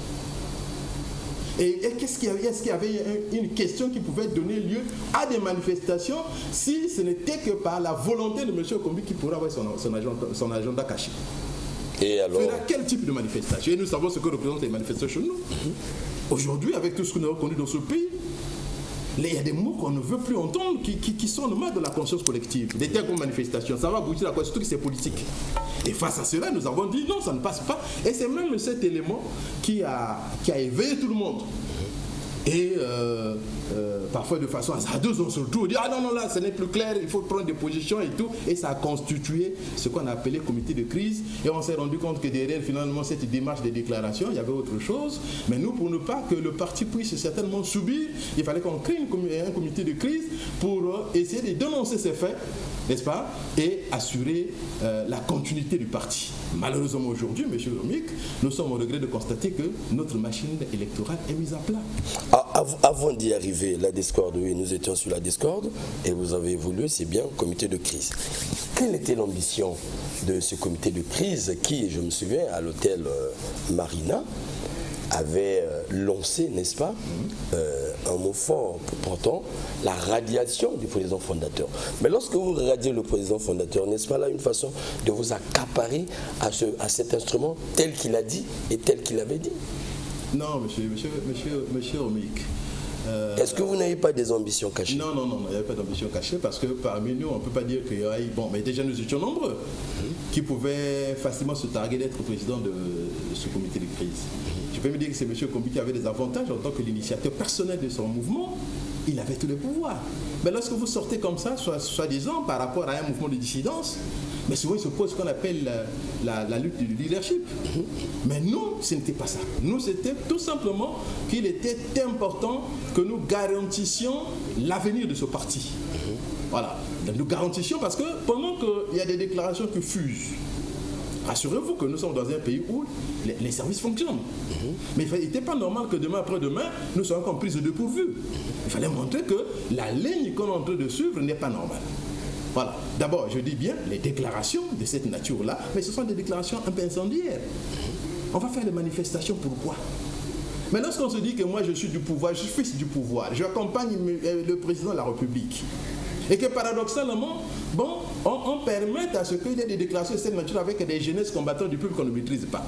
Et est-ce qu'il y avait une question qui pouvait donner lieu à des manifestations si ce n'était que par la volonté de M. Kombi qui pourrait avoir son agenda caché? Et alors? Fera quel type de manifestation? Et nous savons ce que représentent les manifestations chez nous. Aujourd'hui, avec tout ce que nous avons connu dans ce pays, il y a des mots qu'on ne veut plus entendre qui sont le mal de la conscience collective. Des termes comme manifestation, ça va aboutir à quoi? Surtout que c'est politique. Et face à cela, nous avons dit non, ça ne passe pas. Et c'est même cet élément qui a éveillé tout le monde. Et parfois de façon hasardeuse, on se retrouve, on dit ah non, là, ce n'est plus clair, il faut prendre des positions et tout. Et ça a constitué ce qu'on a appelé comité de crise. Et on s'est rendu compte que derrière finalement cette démarche de déclaration, il y avait autre chose. Mais nous, pour ne pas que le parti puisse certainement subir, il fallait qu'on crée un comité de crise pour essayer de dénoncer ces faits, n'est-ce pas, et assurer la continuité du parti. Malheureusement aujourd'hui, M. Romic, nous sommes au regret de constater que notre machine électorale est mise à plat. Avant d'y arriver, la discorde, oui, nous étions sur la discorde et vous avez évolué, c'est bien, comité de crise. Quelle était l'ambition de ce comité de crise qui, je me souviens, à l'hôtel Marina, avait lancé, n'est-ce pas, un mot fort, pourtant, la radiation du président fondateur. Mais lorsque vous radiez le président fondateur, n'est-ce pas là une façon de vous accaparer à cet instrument tel qu'il a dit et tel qu'il avait dit? Non, monsieur Romic. Est-ce que vous n'avez pas des ambitions cachées? Non, il n'y avait pas d'ambition cachée parce que parmi nous, on ne peut pas dire qu'il y a eu... Bon, mais déjà nous étions nombreux qui pouvaient facilement se targuer d'être président de ce comité de crise. Je peux me dire que c'est M. Kombi qui avait des avantages en tant que l'initiateur personnel de son mouvement. Il avait tous les pouvoirs. Mais lorsque vous sortez comme ça, soi-disant par rapport à un mouvement de dissidence, mais souvent il se pose ce qu'on appelle la lutte du leadership. Mais nous, ce n'était pas ça. Nous, c'était tout simplement qu'il était important que nous garantissions l'avenir de ce parti. Voilà. Nous garantissions parce que pendant qu'il y a des déclarations qui fusent, Rassurez-vous que nous sommes dans un pays où les services fonctionnent. Mais il n'était pas normal que demain après-demain, nous soyons comme pris de dépourvu. Il fallait montrer que la ligne qu'on est en train de suivre n'est pas normale. Voilà. D'abord, je dis bien les déclarations de cette nature-là, mais ce sont des déclarations un peu incendiaires. On va faire des manifestations, pourquoi? Mais lorsqu'on se dit que moi je suis du pouvoir, je suis fils du pouvoir, j'accompagne le président de la République, et que paradoxalement, bon, on permet à ce qu'il y ait des déclarations de cette nature avec des jeunesses combattants du peuple qu'on ne maîtrise pas.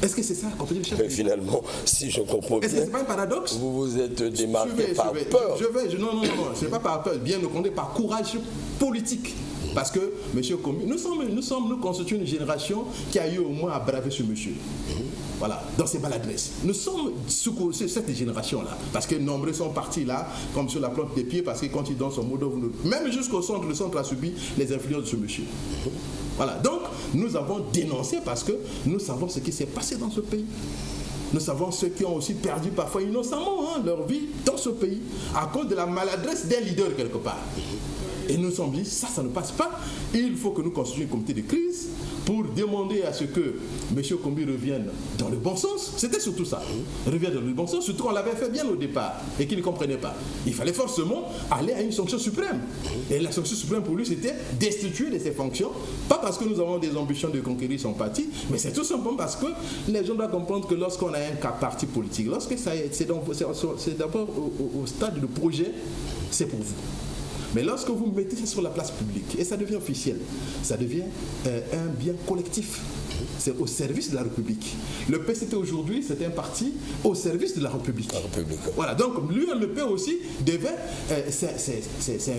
Est-ce que c'est ça, compagnie de chef? Mais finalement, si je comprends bien, est-ce que c'est pas un paradoxe? vous vous êtes démarqué par peur. Non, ce n'est pas par peur, bien au contraire, par courage politique. Parce que, M. Kombi, nous constituons une génération qui a eu au moins à braver ce monsieur. Voilà, dans ses maladresses. Nous sommes sous cette génération-là. Parce que nombreux sont partis là, comme sur la plante des pieds, parce que quand il donne son mot d'ordre, même jusqu'au centre, le centre a subi les influences de ce monsieur. Voilà, donc nous avons dénoncé parce que nous savons ce qui s'est passé dans ce pays. Nous savons ceux qui ont aussi perdu parfois innocemment leur vie dans ce pays à cause de la maladresse des leaders quelque part. Et nous sommes dit, ça ne passe pas. Il faut que nous constituions un comité de crise pour demander à ce que M. Kombi revienne dans le bon sens. C'était surtout ça. Revienne dans le bon sens, surtout qu'on l'avait fait bien au départ et qu'il ne comprenait pas. Il fallait forcément aller à une sanction suprême. Et la sanction suprême pour lui, c'était destituer de ses fonctions. Pas parce que nous avons des ambitions de conquérir son parti, mais c'est tout simplement parce que les gens doivent comprendre que lorsqu'on a un parti politique, lorsque c'est d'abord au stade de projet, c'est pour vous. Mais lorsque vous mettez ça sur la place publique, et ça devient officiel, ça devient un bien collectif. C'est au service de la République. Le PCT aujourd'hui, c'est un parti au service de la République. Voilà, donc l'UMP aussi devait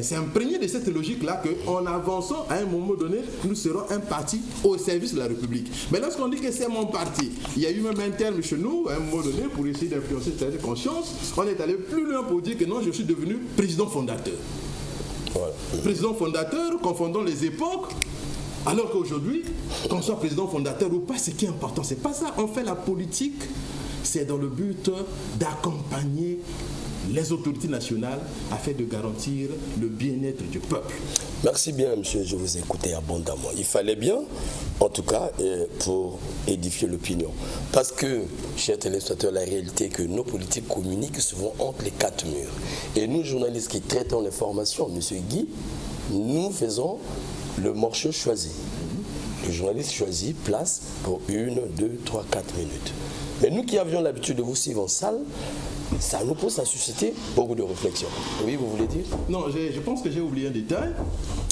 s'imprégner de cette logique-là qu'en avançant, à un moment donné, nous serons un parti au service de la République. Mais lorsqu'on dit que c'est mon parti, il y a eu même un terme chez nous, à un moment donné, pour essayer d'influencer cette conscience, on est allé plus loin pour dire que non, je suis devenu président fondateur. Voilà. Président fondateur, confondant les époques, alors qu'aujourd'hui, qu'on soit président fondateur ou pas, ce qui est important, c'est pas ça. On fait la politique, c'est dans le but d'accompagner les autorités nationales afin de garantir le bien-être du peuple. Merci bien, monsieur, je vous ai écouté abondamment. Il fallait bien, en tout cas, pour édifier l'opinion. Parce que, chers téléspectateurs, la réalité est que nos politiques communiquent souvent entre les quatre murs. Et nous, journalistes qui traitons l'information, monsieur Guy, nous faisons le morceau choisi. Le journaliste choisit place pour 1, 2, 3, 4 minutes. Mais nous qui avions l'habitude de vous suivre en salle, ça nous pousse à susciter beaucoup de réflexions. Oui, vous voulez dire? Non, je pense que j'ai oublié un détail.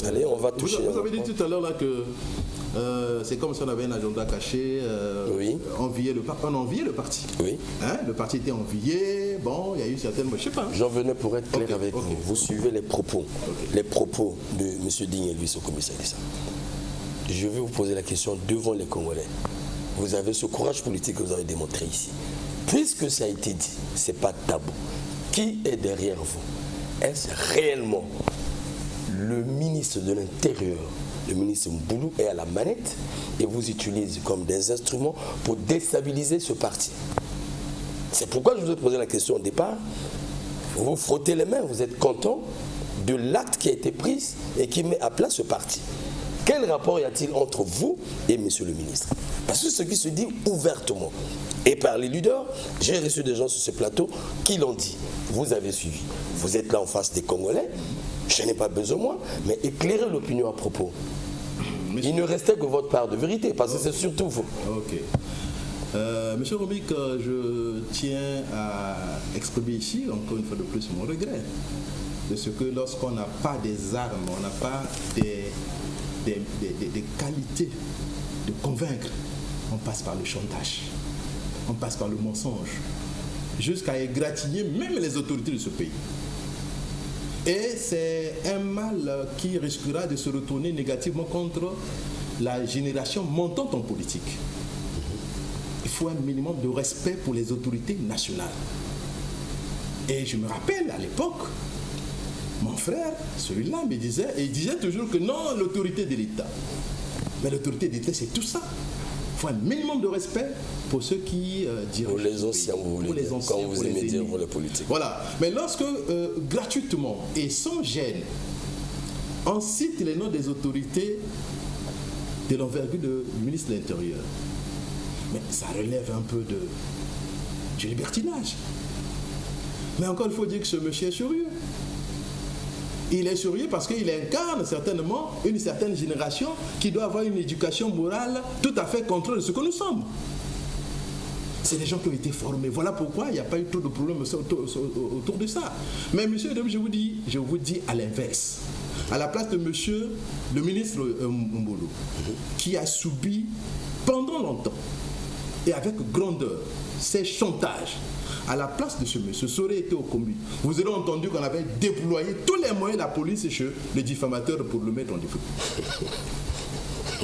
Allez, on va toucher. Vous avez dit tout à l'heure là que c'est comme si on avait un agenda caché. Oui. On enviait le parti. Oui. Hein? Le parti était envié. Bon, il y a eu certaines... Je sais pas. J'en venais pour être clair avec vous. Vous suivez les propos. Les propos de M. Digne et lui, au commissaire Issa. Je vais vous poser la question devant les Congolais. Vous avez ce courage politique que vous avez démontré ici. Puisque ça a été dit, ce n'est pas tabou. Qui est derrière vous? Est-ce réellement le ministre de l'Intérieur, le ministre Mboulou, est à la manette et vous utilise comme des instruments pour déstabiliser ce parti? C'est pourquoi je vous ai posé la question au départ. Vous vous frottez les mains, vous êtes content de l'acte qui a été pris et qui met à plat ce parti. Quel rapport y a-t-il entre vous et monsieur le ministre? Parce que ce qui se dit ouvertement, et par les leaders, j'ai reçu des gens sur ce plateau qui l'ont dit. Vous avez suivi. Vous êtes là en face des Congolais. Je n'ai pas besoin moi, mais éclairez l'opinion à propos. Il ne restait que votre part de vérité, parce que c'est surtout vous. Ok. Monsieur Romik, je tiens à exprimer ici, encore une fois de plus, mon regret de ce que lorsqu'on n'a pas des armes, on n'a pas des qualités de convaincre, on passe par le chantage, on passe par le mensonge, jusqu'à égratigner même les autorités de ce pays. Et c'est un mal qui risquera de se retourner négativement contre la génération montante en politique. Il faut un minimum de respect pour les autorités nationales. Et je me rappelle à l'époque, mon frère, celui-là, me disait, et il disait toujours que non, l'autorité de l'État. Mais l'autorité de l'État, c'est tout ça. Il faut un minimum de respect pour ceux qui dirigent. Pour les anciens, vous voulez dire, quand vous aimez dire pour les politiques. Voilà. Mais lorsque, gratuitement et sans gêne, on cite les noms des autorités de l'envergure du ministre de l'Intérieur. Mais ça relève un peu du libertinage. Mais encore, il faut dire que ce monsieur est sérieux. Il est sérieux parce qu'il incarne certainement une certaine génération qui doit avoir une éducation morale tout à fait contraire de ce que nous sommes. C'est des gens qui ont été formés. Voilà pourquoi il n'y a pas eu trop de problèmes autour de ça. Mais monsieur, je vous dis à l'inverse. À la place de monsieur, le ministre Mbolo, qui a subi pendant longtemps et avec grandeur ces chantages, à la place de ce monsieur, ça aurait été au commun. Vous aurez entendu qu'on avait déployé tous les moyens de la police chez le diffamateur pour le mettre en défaut.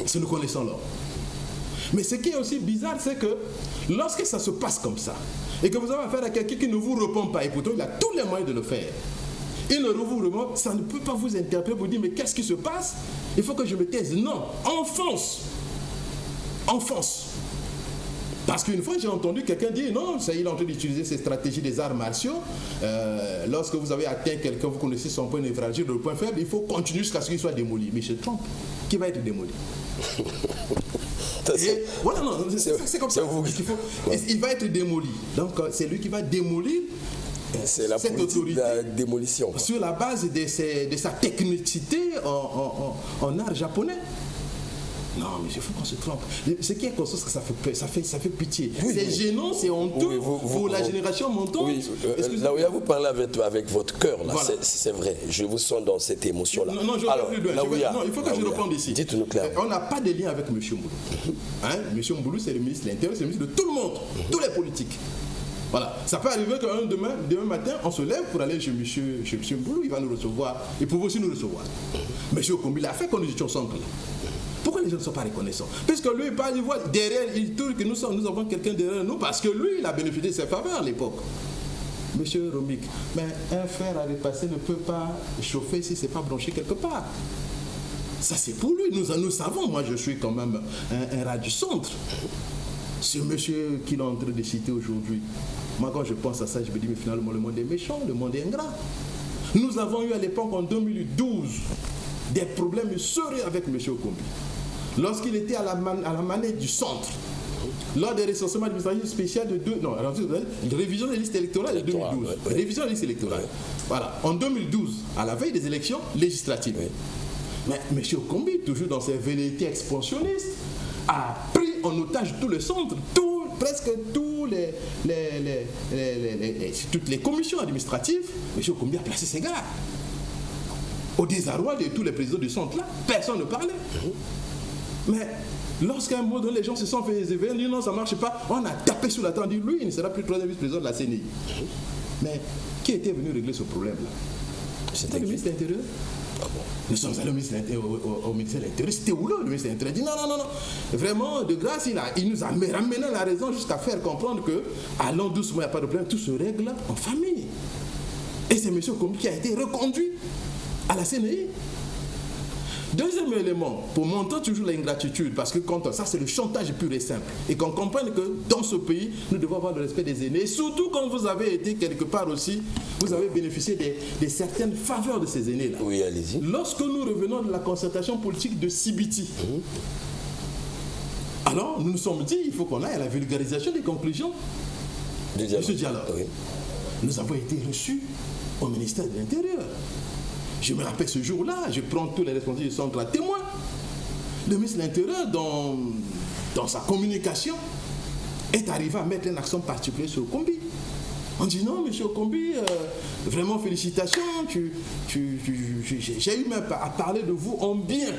C'est nous connaissons l'homme. Mais ce qui est aussi bizarre, c'est que lorsque ça se passe comme ça, et que vous avez affaire à quelqu'un qui ne vous répond pas, et pourtant il a tous les moyens de le faire, il ne vous répond, ça ne peut pas vous interpeller, vous dire, mais qu'est-ce qui se passe? Il faut que je me taise. Non, enfonce. Enfonce. Parce qu'une fois, j'ai entendu quelqu'un dire, non, il est en train d'utiliser ces stratégies des arts martiaux. Lorsque vous avez atteint quelqu'un, vous connaissez son point névralgique, le point faible, il faut continuer jusqu'à ce qu'il soit démoli. Mais je me trompe. Qui va être démoli? Et voilà, non, c'est comme ça. Il va être démoli. Donc, c'est lui qui va démolir cette autorité de la démolition, quoi. Sur la base de sa technicité en art japonais. Non, mais il faut qu'on se trompe. Ce qui est constant, c'est que ça fait pitié. Oui, c'est gênant, c'est honteux pour la génération montante. Oui, là où vous parlez avec votre cœur, là, voilà. C'est vrai. Je vous sens dans cette émotion-là. Non, je vais plus loin. Non, il faut que je réponde ici. Dites-nous clairement. On n'a pas de lien avec M. Mbolo. M. Mbolo, c'est le ministre de l'Intérieur, c'est le ministre de tout le monde, tous les politiques. Voilà. Ça peut arriver qu'un demain matin, on se lève pour aller chez M. Mbolo, il va nous recevoir, il peut aussi nous recevoir. M. Okombi l'a fait quand nous étions ensemble. Pourquoi les gens ne sont pas reconnaissants? Puisque lui, il voit derrière, il trouve que nous avons quelqu'un derrière nous, parce que lui, il a bénéficié de ses faveurs à l'époque. Monsieur Romik, mais un fer à repasser ne peut pas chauffer si ce n'est pas branché quelque part. Ça, c'est pour lui. Nous savons, moi, je suis quand même un rat du centre. Ce monsieur qu'il est en train de citer aujourd'hui, moi, quand je pense à ça, je me dis, mais finalement, le monde est méchant, le monde est ingrat. Nous avons eu à l'époque, en 2012, des problèmes sérieux avec M. Okombi. Lorsqu'il était à la manette du centre, lors des recensements administratifs spéciaux de révision des listes électorales de 2012. Ouais. Révision des listes électorales. Ouais. Voilà. En 2012, à la veille des élections législatives. Ouais. Mais M. Okombi, toujours dans ses velléités expansionnistes, a pris en otage tout le centre, presque toutes les commissions administratives. M. Okombi a placé ses gars. Au désarroi de tous les présidents du centre là, personne ne parlait. Mais lorsqu'à un moment donné, les gens se sont fait éveiller, dit non, ça ne marche pas, on a tapé sur la table, on dit lui, il ne sera plus le troisième vice-président de la CNI. Mais qui était venu régler ce problème-là? C'était le ministre de l'Intérieur. Ah bon. Nous sommes allés au ministère de l'Intérieur. C'était où là, le ministre de l'Intérieur? Il dit non. Vraiment, de grâce, il nous a ramené la raison jusqu'à faire comprendre que, allons doucement, il n'y a pas de problème, tout se règle en famille. Et c'est M. Okombi qui a été reconduit à la CNI. Deuxième élément, pour montrer toujours l'ingratitude, parce que ça c'est le chantage pur et simple, et qu'on comprenne que dans ce pays, nous devons avoir le respect des aînés, et surtout quand vous avez été quelque part aussi, vous avez bénéficié de certaines faveurs de ces aînés-là. Oui, allez-y. Lorsque nous revenons de la concertation politique de Sibiti, alors nous nous sommes dit, il faut qu'on aille à la vulgarisation des conclusions de ce dialogue. Oui. Nous avons été reçus au ministère de l'Intérieur. Je me rappelle ce jour-là, je prends tous les responsables du centre à témoin. Le ministre de l'Intérieur, dans sa communication, est arrivé à mettre un accent particulier sur Okombi. On dit non, M. Okombi, vraiment félicitations, j'ai eu même à parler de vous en bien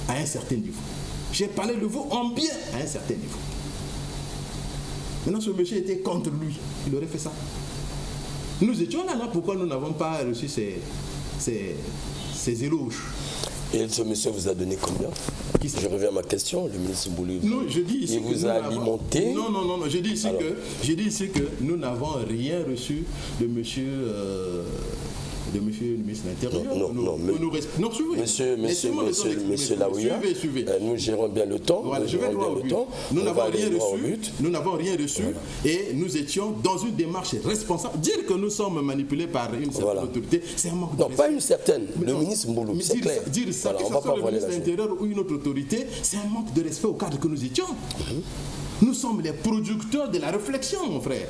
à un certain niveau. J'ai parlé de vous en bien à un certain niveau. Maintenant, ce monsieur était contre lui, il aurait fait ça. Nous étions là, non? Pourquoi nous n'avons pas reçu ces éloges? Et ce monsieur vous a donné combien? Je reviens à ma question, le ministre Mbolo. Non, je dis ici il vous a alimenté. Non, je dis ici que nous n'avons rien reçu de monsieur de monsieur le ministre de l'Intérieur. Monsieur Laouya, nous gérons bien le temps. Voilà, je vais droit au but. Nous n'avons rien reçu et nous étions dans une démarche responsable. Dire que nous sommes manipulés par une certaine autorité, c'est un manque de respect. Non, pas une certaine, le ministre Mboulou, c'est clair. Dire ça, que ce soit le ministre de l'Intérieur ou une autre autorité, c'est un manque de respect au cadre que nous étions. Nous sommes les producteurs de la réflexion, mon frère.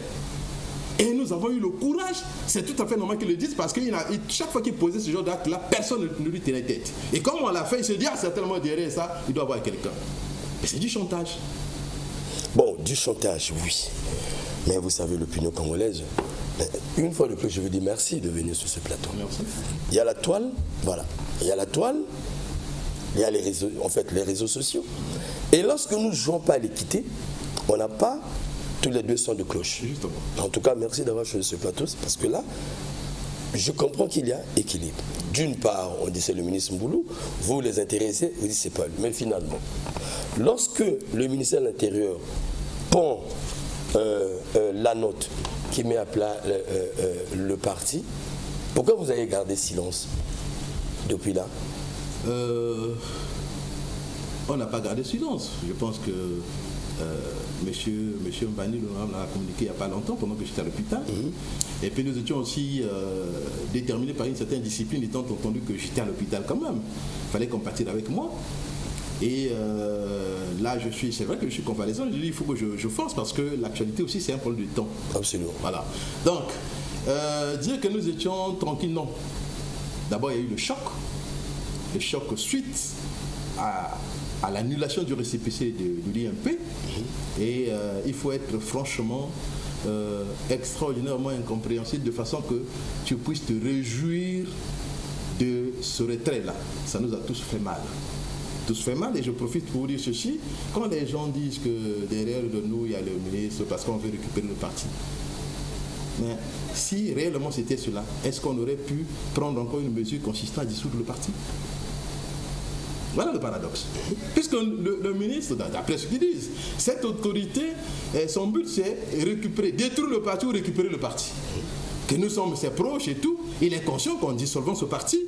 Et nous avons eu le courage, c'est tout à fait normal qu'ils le disent, parce que chaque fois qu'il posait ce genre d'acte-là, personne ne lui tenait tête. Et comme on l'a fait, il se dit, certainement derrière ça, il doit avoir quelqu'un. Et c'est du chantage. Bon, du chantage, oui. Mais vous savez, l'opinion congolaise, une fois de plus, je vous dis merci de venir sur ce plateau. Merci. Il y a la toile, voilà. Il y a la toile, il y a les réseaux sociaux. Et lorsque nous ne jouons pas à l'équité, on n'a pas tous les deux sons de cloche. Justement. En tout cas, merci d'avoir choisi ce plateau, parce que là, je comprends qu'il y a équilibre. D'une part, on dit c'est le ministre Mboulou, vous les intéressés, vous dites c'est pas lui. Mais finalement, lorsque le ministère de l'Intérieur prend la note qui met à plat le parti, pourquoi vous avez gardé silence depuis là? On n'a pas gardé silence. Je pense que Monsieur Mbani l'a communiqué il n'y a pas longtemps, pendant que j'étais à l'hôpital. Et puis nous étions aussi déterminés par une certaine discipline, étant entendu que j'étais à l'hôpital quand même. Il fallait qu'on partisse avec moi. Et là, c'est vrai que je suis convalescent, je dis il faut que je force, parce que l'actualité aussi, c'est un problème de temps. Absolument. Voilà. Donc, dire que nous étions tranquilles, non. D'abord, il y a eu le choc suite à l'annulation du récépissé de l'IMP. Et il faut être franchement extraordinairement incompréhensible, de façon que tu puisses te réjouir de ce retrait-là. Ça nous a tous fait mal. Et je profite pour vous dire ceci. Quand les gens disent que derrière de nous, il y a le ministre parce qu'on veut récupérer le parti. Mais si réellement c'était cela, est-ce qu'on aurait pu prendre encore une mesure consistant à dissoudre le parti? Voilà le paradoxe. Puisque le ministre, d'après ce qu'ils disent, cette autorité, son but c'est détruire le parti ou récupérer le parti. Que nous sommes ses proches et tout, il est conscient qu'en dissolvant ce parti,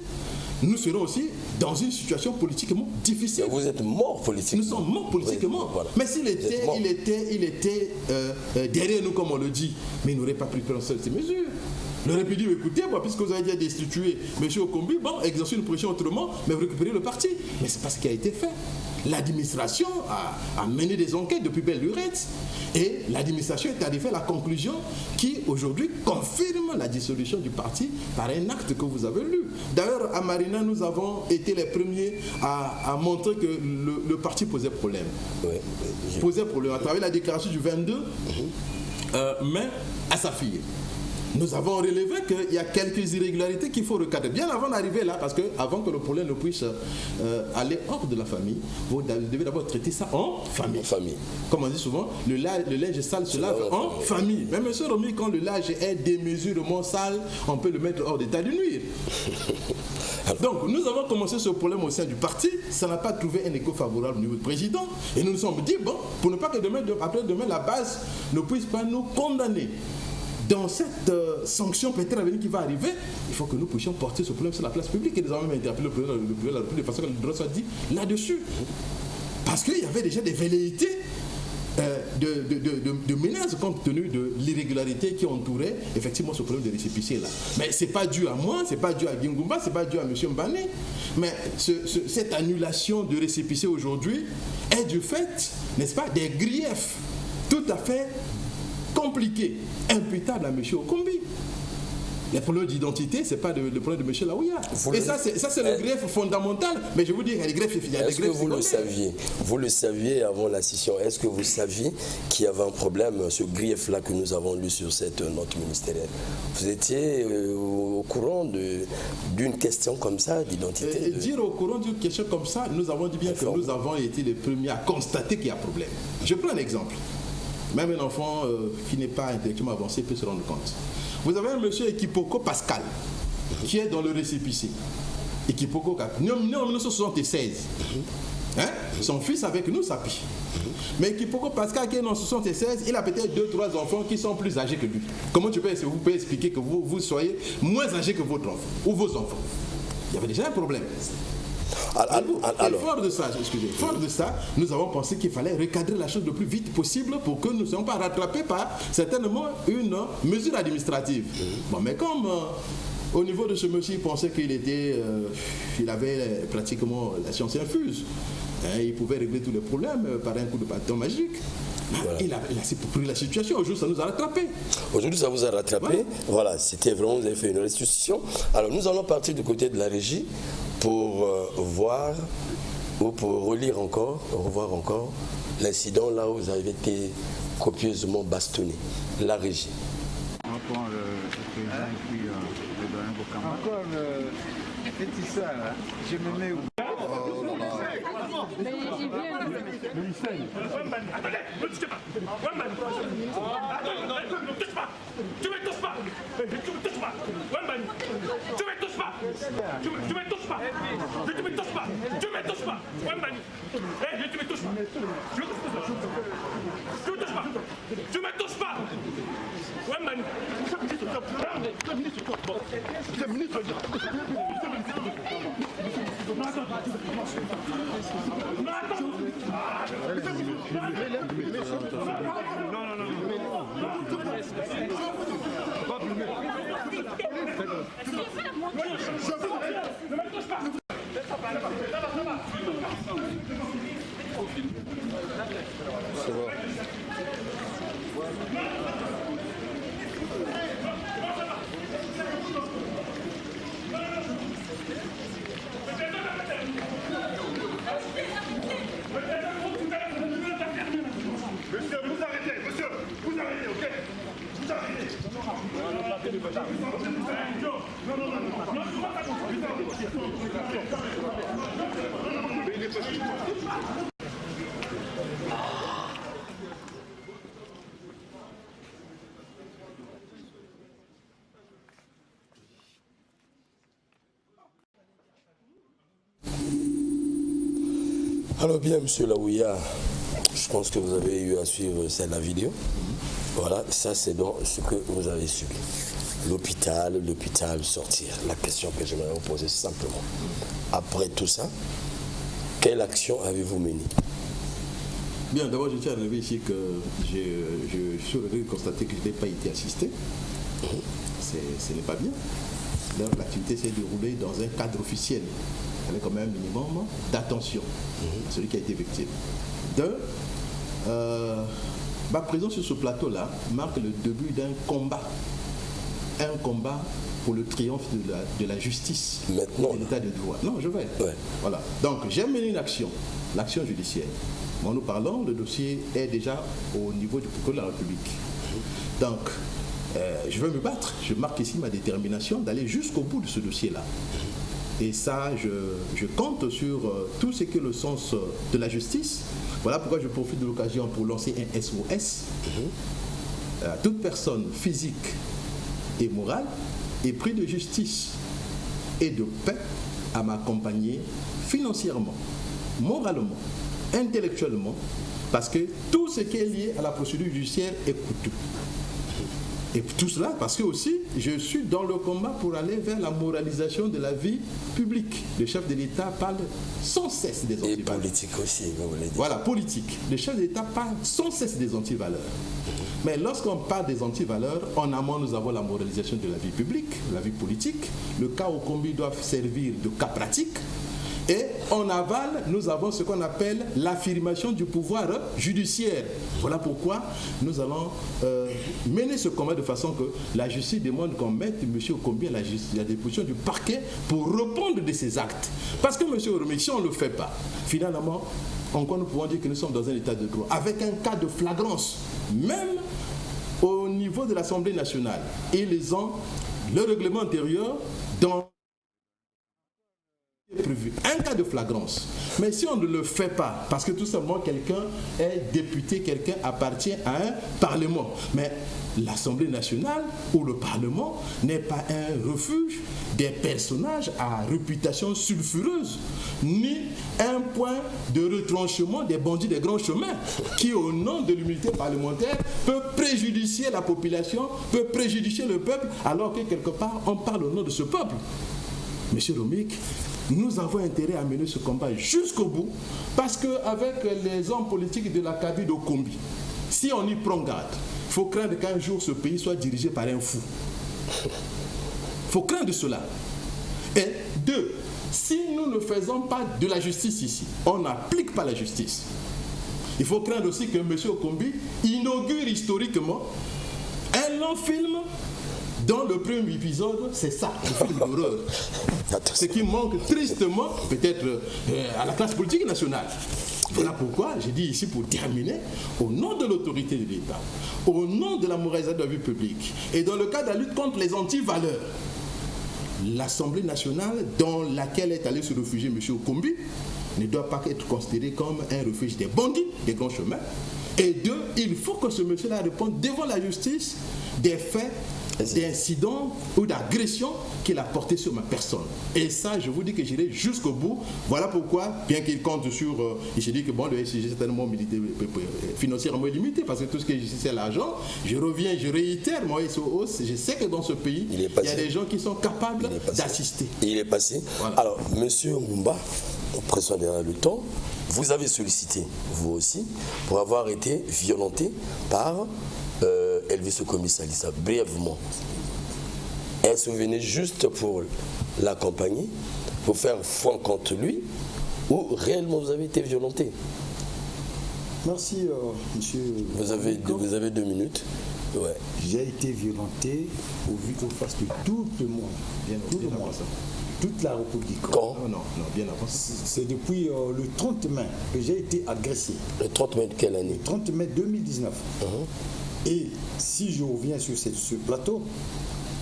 nous serons aussi dans une situation politiquement difficile. Mais vous êtes mort politiquement. Nous sommes morts politiquement. Oui, voilà. Mais s'il était derrière nous, comme on le dit, mais il n'aurait pas pris ces mesures. Il aurait pu dire, écoutez, puisque vous avez déjà destitué M. Okombi, exercez une pression autrement, mais vous récupérez le parti. Mais c'est pas ce qui a été fait. L'administration a mené des enquêtes depuis belle lurette, et l'administration est arrivée à la conclusion qui, aujourd'hui, confirme la dissolution du parti par un acte que vous avez lu. D'ailleurs, à Marina, nous avons été les premiers à montrer que le parti posait problème. Oui. Posait problème à travers la déclaration du 22 mai à sa fille. Nous avons relevé qu'il y a quelques irrégularités qu'il faut recadrer. Bien avant d'arriver là, parce qu'avant que le problème ne puisse aller hors de la famille, vous devez d'abord traiter ça en famille. Comme on dit souvent, le linge sale se lave en famille. Mais M. Romy, quand le linge est démesurément sale, on peut le mettre hors d'état de nuire. Donc nous avons commencé ce problème au sein du parti, ça n'a pas trouvé un écho favorable au niveau du président, et nous nous sommes dit, pour ne pas que après demain la base ne puisse pas nous condamner. Dans cette sanction peut-être à venir qui va arriver, il faut que nous puissions porter ce problème sur la place publique, et nous avons même interpellé le président de la République de façon que le droit soit dit là-dessus. Parce qu'il y avait déjà des velléités de menaces compte tenu de l'irrégularité qui entourait effectivement ce problème de récépissé là. Mais ce n'est pas dû à moi, ce n'est pas dû à Gingumba, ce n'est pas dû à M. Mbani. Mais cette annulation de récépissé aujourd'hui est du fait, n'est-ce pas, des griefs tout à fait compliqué, imputable à M. Okombi. Les problèmes d'identité, ce n'est pas le problème de M. Laouya. Et ça, c'est le grief fondamental. Mais je vous dis, il y a des griefs secondaires. Est-ce que vous le saviez avant la scission? Est-ce que vous saviez qu'il y avait un problème, ce grief-là que nous avons lu sur cette note ministérielle? Vous étiez au courant d'une question comme ça, d'identité? Dire au courant d'une question comme ça, nous avons dit bien que nous avons été les premiers à constater qu'il y a problème. Je prends un exemple. Même un enfant qui n'est pas intellectuellement avancé peut se rendre compte. Vous avez un monsieur Ekipoko Pascal qui est dans le récépissé. Ekipoko, né en 1976. Hein? Son fils avec nous, ça pille. Mais Kipoko Pascal, qui est en 76, il a peut-être 2-3 enfants qui sont plus âgés que lui. Comment vous pouvez expliquer que vous soyez moins âgé que votre enfant ou vos enfants? Il y avait déjà un problème. Fort de ça, nous avons pensé qu'il fallait recadrer la chose le plus vite possible pour que nous ne soyons pas rattrapés par certainement une mesure administrative. Bon, mais comme au niveau de ce monsieur, il pensait il avait pratiquement la science infuse. Hein, il pouvait régler tous les problèmes par un coup de bâton magique. Voilà. Il a pris la situation. Aujourd'hui, ça nous a rattrapés. Aujourd'hui, ça vous a rattrapé. Voilà, c'était vraiment, vous avez fait une restitution. Alors, nous allons partir du côté de la régie pour voir ou pour revoir encore l'incident là où vous avez été copieusement bastonné. La régie. Encore le président et puis le doyen Bokamba. Encore cette histoire là, je me mets où? Mais il vient. Attendez, ne touchez pas. Ne touche pas. Tu me touches pas. Tu me touches pas. Tu me touches pas. Tu me touches pas. Tu me touches pas. Tu me touches pas. Tu me touches pas. Tu me touches pas. Tu me touches pas. Alors bien, monsieur Laouya, je pense que vous avez eu à suivre la vidéo. Voilà, ça c'est donc ce que vous avez subi. L'hôpital sortir. La question que j'aimerais vous poser simplement. Après tout ça, quelle action avez-vous menée? Bien, d'abord je tiens à relever ici que je suis heureux de constater que je n'ai pas été assisté. Ce n'est pas bien. Donc l'activité s'est déroulée dans un cadre officiel, avec quand même un minimum d'attention à celui qui a été victime. Ma présence sur ce plateau-là marque le début d'un combat. Un combat pour le triomphe de la justice, maintenant, de l'état de droit. Non, je vais. Ouais. Voilà. Donc j'ai mené une action, l'action judiciaire. En nous parlant, le dossier est déjà au niveau du procureur de la République. Donc, je vais me battre. Je marque ici ma détermination d'aller jusqu'au bout de ce dossier-là. Et ça, je compte sur tout ce qui est le sens de la justice. Voilà pourquoi je profite de l'occasion pour lancer un SOS à toute personne physique et morale épris de justice et de paix à m'accompagner financièrement, moralement, intellectuellement, parce que tout ce qui est lié à la procédure judiciaire est coûteux. Et tout cela parce que aussi, je suis dans le combat pour aller vers la moralisation de la vie publique. Le chef de l'État parle sans cesse des antivaleurs. Et politique aussi, vous voulez dire. Voilà, politique. Le chef de l'État parle sans cesse des antivaleurs. Mais lorsqu'on parle des antivaleurs, en amont, nous avons la moralisation de la vie publique, la vie politique. Le cas au combi doit servir de cas pratique. Et en aval, nous avons ce qu'on appelle l'affirmation du pouvoir judiciaire. Voilà pourquoi nous allons mener ce combat de façon que la justice demande qu'on mette M. Okombi à la disposition du parquet pour répondre de ses actes. Parce que M. Oromé, si on ne le fait pas, finalement, encore nous pouvons dire que nous sommes dans un état de droit, avec un cas de flagrance, même au niveau de l'Assemblée nationale. Ils ont le règlement intérieur dans prévu, un cas de flagrance. Mais si on ne le fait pas, parce que tout simplement quelqu'un est député, quelqu'un appartient à un parlement, mais l'Assemblée nationale ou le Parlement n'est pas un refuge des personnages à réputation sulfureuse, ni un point de retranchement des bandits des grands chemins qui, au nom de l'immunité parlementaire, peut préjudicier la population, peut préjudicier le peuple, alors que quelque part, on parle au nom de ce peuple. Monsieur Romic, nous avons intérêt à mener ce combat jusqu'au bout, parce qu'avec les hommes politiques de la cabine de Kombi, si on y prend garde, il faut craindre qu'un jour ce pays soit dirigé par un fou. Il faut craindre cela. Et deux, si nous ne faisons pas de la justice ici, on n'applique pas la justice. Il faut craindre aussi que M. Kombi inaugure historiquement un long film dont le premier épisode, c'est ça, le film d'horreur. Ce qui manque tristement, peut-être, à la classe politique nationale. Voilà pourquoi, j'ai dit ici pour terminer, au nom de l'autorité de l'État, au nom de la moralisation de la vie publique, et dans le cadre de la lutte contre les antivaleurs, l'Assemblée nationale dans laquelle est allé se réfugier M. Kombi ne doit pas être considérée comme un refuge des bandits, des grands chemins. Et deux, il faut que ce monsieur-là réponde devant la justice des faits, d'incidents ou d'agressions qu'il a porté sur ma personne. Et ça, je vous dis que j'irai jusqu'au bout. Voilà pourquoi, bien qu'il compte sur... il s'est dit que bon, le SIG est certainement financièrement limité, parce que tout ce que c'est l'argent. Je reviens, je réitère, moi, SOS, je sais que dans ce pays, il y a des gens qui sont capables d'assister. Il est passé. Voilà. Alors, monsieur Mumba, prenons derrière le temps, vous avez sollicité, vous aussi, pour avoir été violenté par Elvis Okombi Salisa. Brièvement, est-ce que vous venez juste pour l'accompagner, pour faire front contre lui, ou réellement vous avez été violenté? Merci, monsieur. Vous avez 2 minutes. Ouais. J'ai été violenté au vu au face de tout le monde. Tout le monde. Toute la République. Quand? Non, bien avant. C'est depuis le 30 mai que j'ai été agressé. Le 30 mai de quelle année? Le 30 mai 2019. Et si je reviens sur ce plateau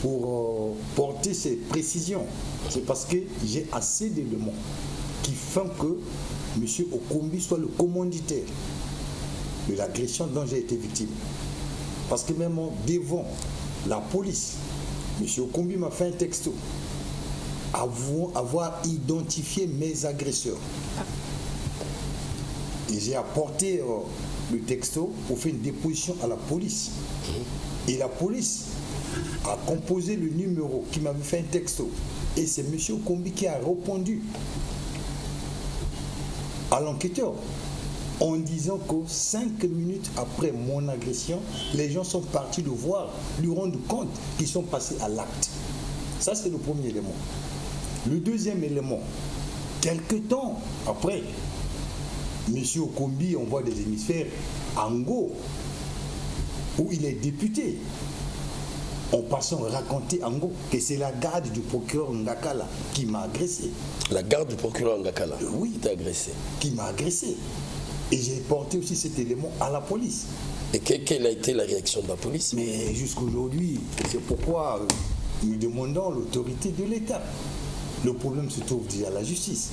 pour porter ces précisions, c'est parce que j'ai assez d'éléments qui font que M. Okombi soit le commanditaire de l'agression dont j'ai été victime. Parce que même devant la police, M. Okombi m'a fait un texto avoir identifié mes agresseurs. Et j'ai apporté le texto pour faire une déposition à la police. Et la police a composé le numéro qui m'avait fait un texto. Et c'est M. Okombi qui a répondu à l'enquêteur en disant que 5 minutes après mon agression, les gens sont partis le voir, lui rendre compte qu'ils sont passés à l'acte. Ça, c'est le premier élément. Le deuxième élément, quelques temps après, M. Okombi envoie des hémisphères à Ngo, où il est député, en passant raconter à Ngo que c'est la garde du procureur Ngakala qui m'a agressé. La garde du procureur Ngakala? Oui. Qui t'a agressé? Qui m'a agressé. Et j'ai porté aussi cet élément à la police. Et quelle a été la réaction de la police? Mais jusqu'aujourd'hui, c'est pourquoi nous demandons l'autorité de l'État. Le problème se trouve déjà à la justice.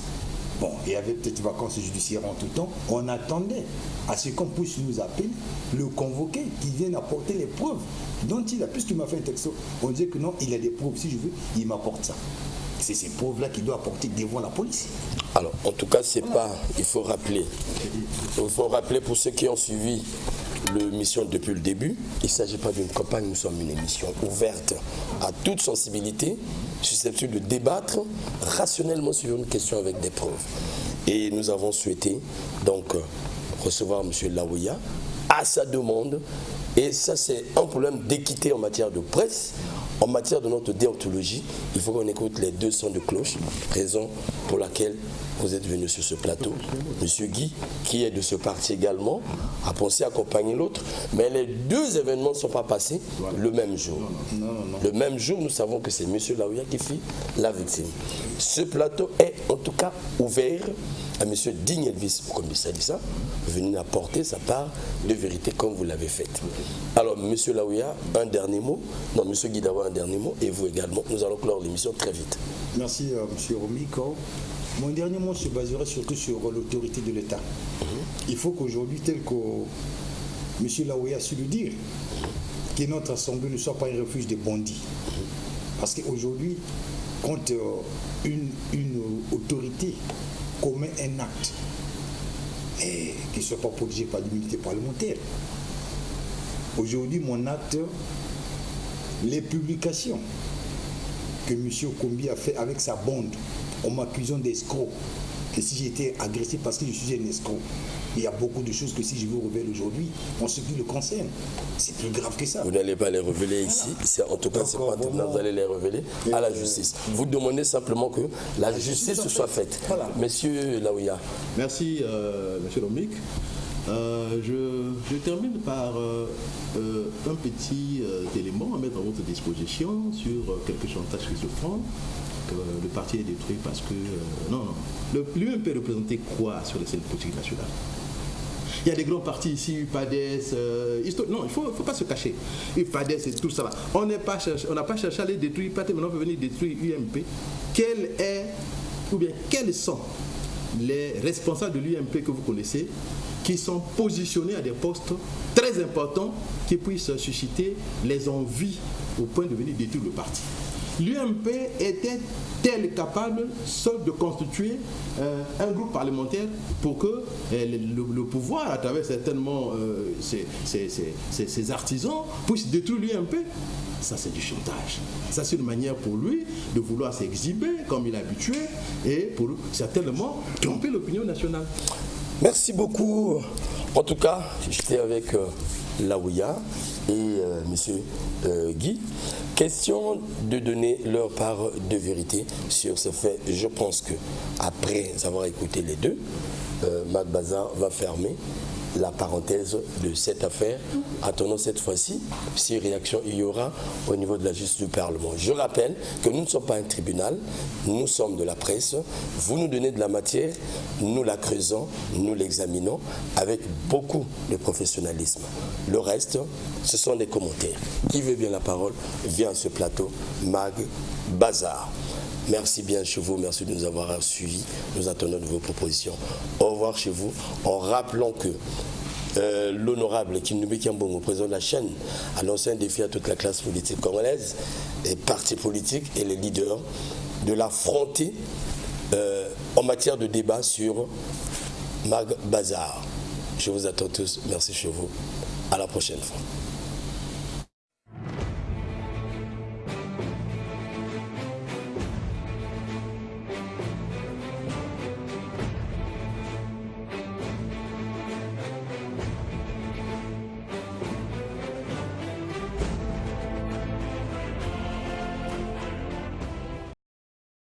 Bon, il y avait peut-être vacances judiciaires en tout temps. On attendait à ce qu'on puisse nous appeler, le convoquer, qu'il vienne apporter les preuves dont il a. Puisqu'il m'a fait un texto, on disait que non, il a des preuves. Si je veux, il m'apporte ça. C'est ces preuves-là qu'il doit apporter devant la police. Alors, en tout cas, c'est pas... Il faut rappeler pour ceux qui ont suivi l'émission depuis le début, il ne s'agit pas d'une campagne, nous sommes une émission ouverte à toute sensibilité, susceptible de débattre rationnellement sur une question avec des preuves. Et nous avons souhaité donc recevoir M. Laouya à sa demande. Et ça, c'est un problème d'équité en matière de presse. En matière de notre déontologie, il faut qu'on écoute les 2 sons de cloche, raison pour laquelle vous êtes venu sur ce plateau. Monsieur Guy, qui est de ce parti également, a pensé accompagner l'autre, mais les 2 événements ne sont pas passés le même jour. Non. Le même jour, nous savons que c'est monsieur Laouya qui fut la victime. Ce plateau est en tout cas ouvert à monsieur Digne Elvis Okombi Salisa, venu apporter sa part de vérité comme vous l'avez fait. Alors, monsieur Laouya, un dernier mot. Non, monsieur Guy d'abord un dernier mot, et vous également. Nous allons clore l'émission très vite. Merci, monsieur Romiko. Mon dernier mot se basera surtout sur l'autorité de l'État. Il faut qu'aujourd'hui, tel que M. Laouya a su le dire, que notre assemblée ne soit pas un refuge des bandits. Parce qu'aujourd'hui, quand une autorité commet un acte et qui ne soit pas protégé par l'immunité parlementaire, aujourd'hui, mon acte, les publications que M. Okombi a fait avec sa bande en m'accusant d'escroc, que si j'étais agressé parce que je suis un escroc, il y a beaucoup de choses que si je vous révèle aujourd'hui, en ce qui le concerne, c'est plus grave que ça. Vous n'allez pas les révéler ici. En tout cas, c'est pas maintenant vous allez les révéler à la justice. Vous demandez simplement que la justice soit faite. Voilà. Monsieur Laouya. Merci, monsieur Lomik. Je termine par un petit élément à mettre à votre disposition sur quelques chantages schizophrènes que le parti est détruit parce que... non. L'UMP représentait quoi sur la scène politique nationale? Il y a des grands partis ici, UPADES, non, il ne faut pas se cacher. UPADES et tout ça là. On n'a pas cherché à les détruire, maintenant on veut venir détruire UMP. Quels sont les responsables de l'UMP que vous connaissez qui sont positionnés à des postes très importants qui puissent susciter les envies au point de venir détruire le parti? L'UMP était-elle capable seule de constituer un groupe parlementaire pour que le pouvoir, à travers certainement ses artisans, puisse détruire l'UMP? Ça, c'est du chantage. Ça, c'est une manière pour lui de vouloir s'exhiber comme il est habitué et pour certainement tromper l'opinion nationale. Merci beaucoup. En tout cas, j'étais avec Laouya et monsieur Guy. Question de donner leur part de vérité sur ce fait. Je pense que après avoir écouté les deux, Mac Bazar va fermer la parenthèse de cette affaire. Attendons cette fois-ci si réaction il y aura au niveau de la justice du Parlement. Je rappelle que nous ne sommes pas un tribunal, nous sommes de la presse. Vous nous donnez de la matière, nous la creusons, nous l'examinons avec beaucoup de professionnalisme. Le reste, ce sont des commentaires. Qui veut bien la parole vient à ce plateau, Mac Bazar. Merci bien chez vous, merci de nous avoir suivis. Nous attendons de vos propositions. Au revoir chez vous, en rappelant que l'honorable Kinoubi Kiambongo, président de la chaîne, a lancé un défi à toute la classe politique congolaise, les partis politiques et les leaders, de l'affronter en matière de débat sur Mac Bazar. Je vous attends tous, merci chez vous. À la prochaine fois.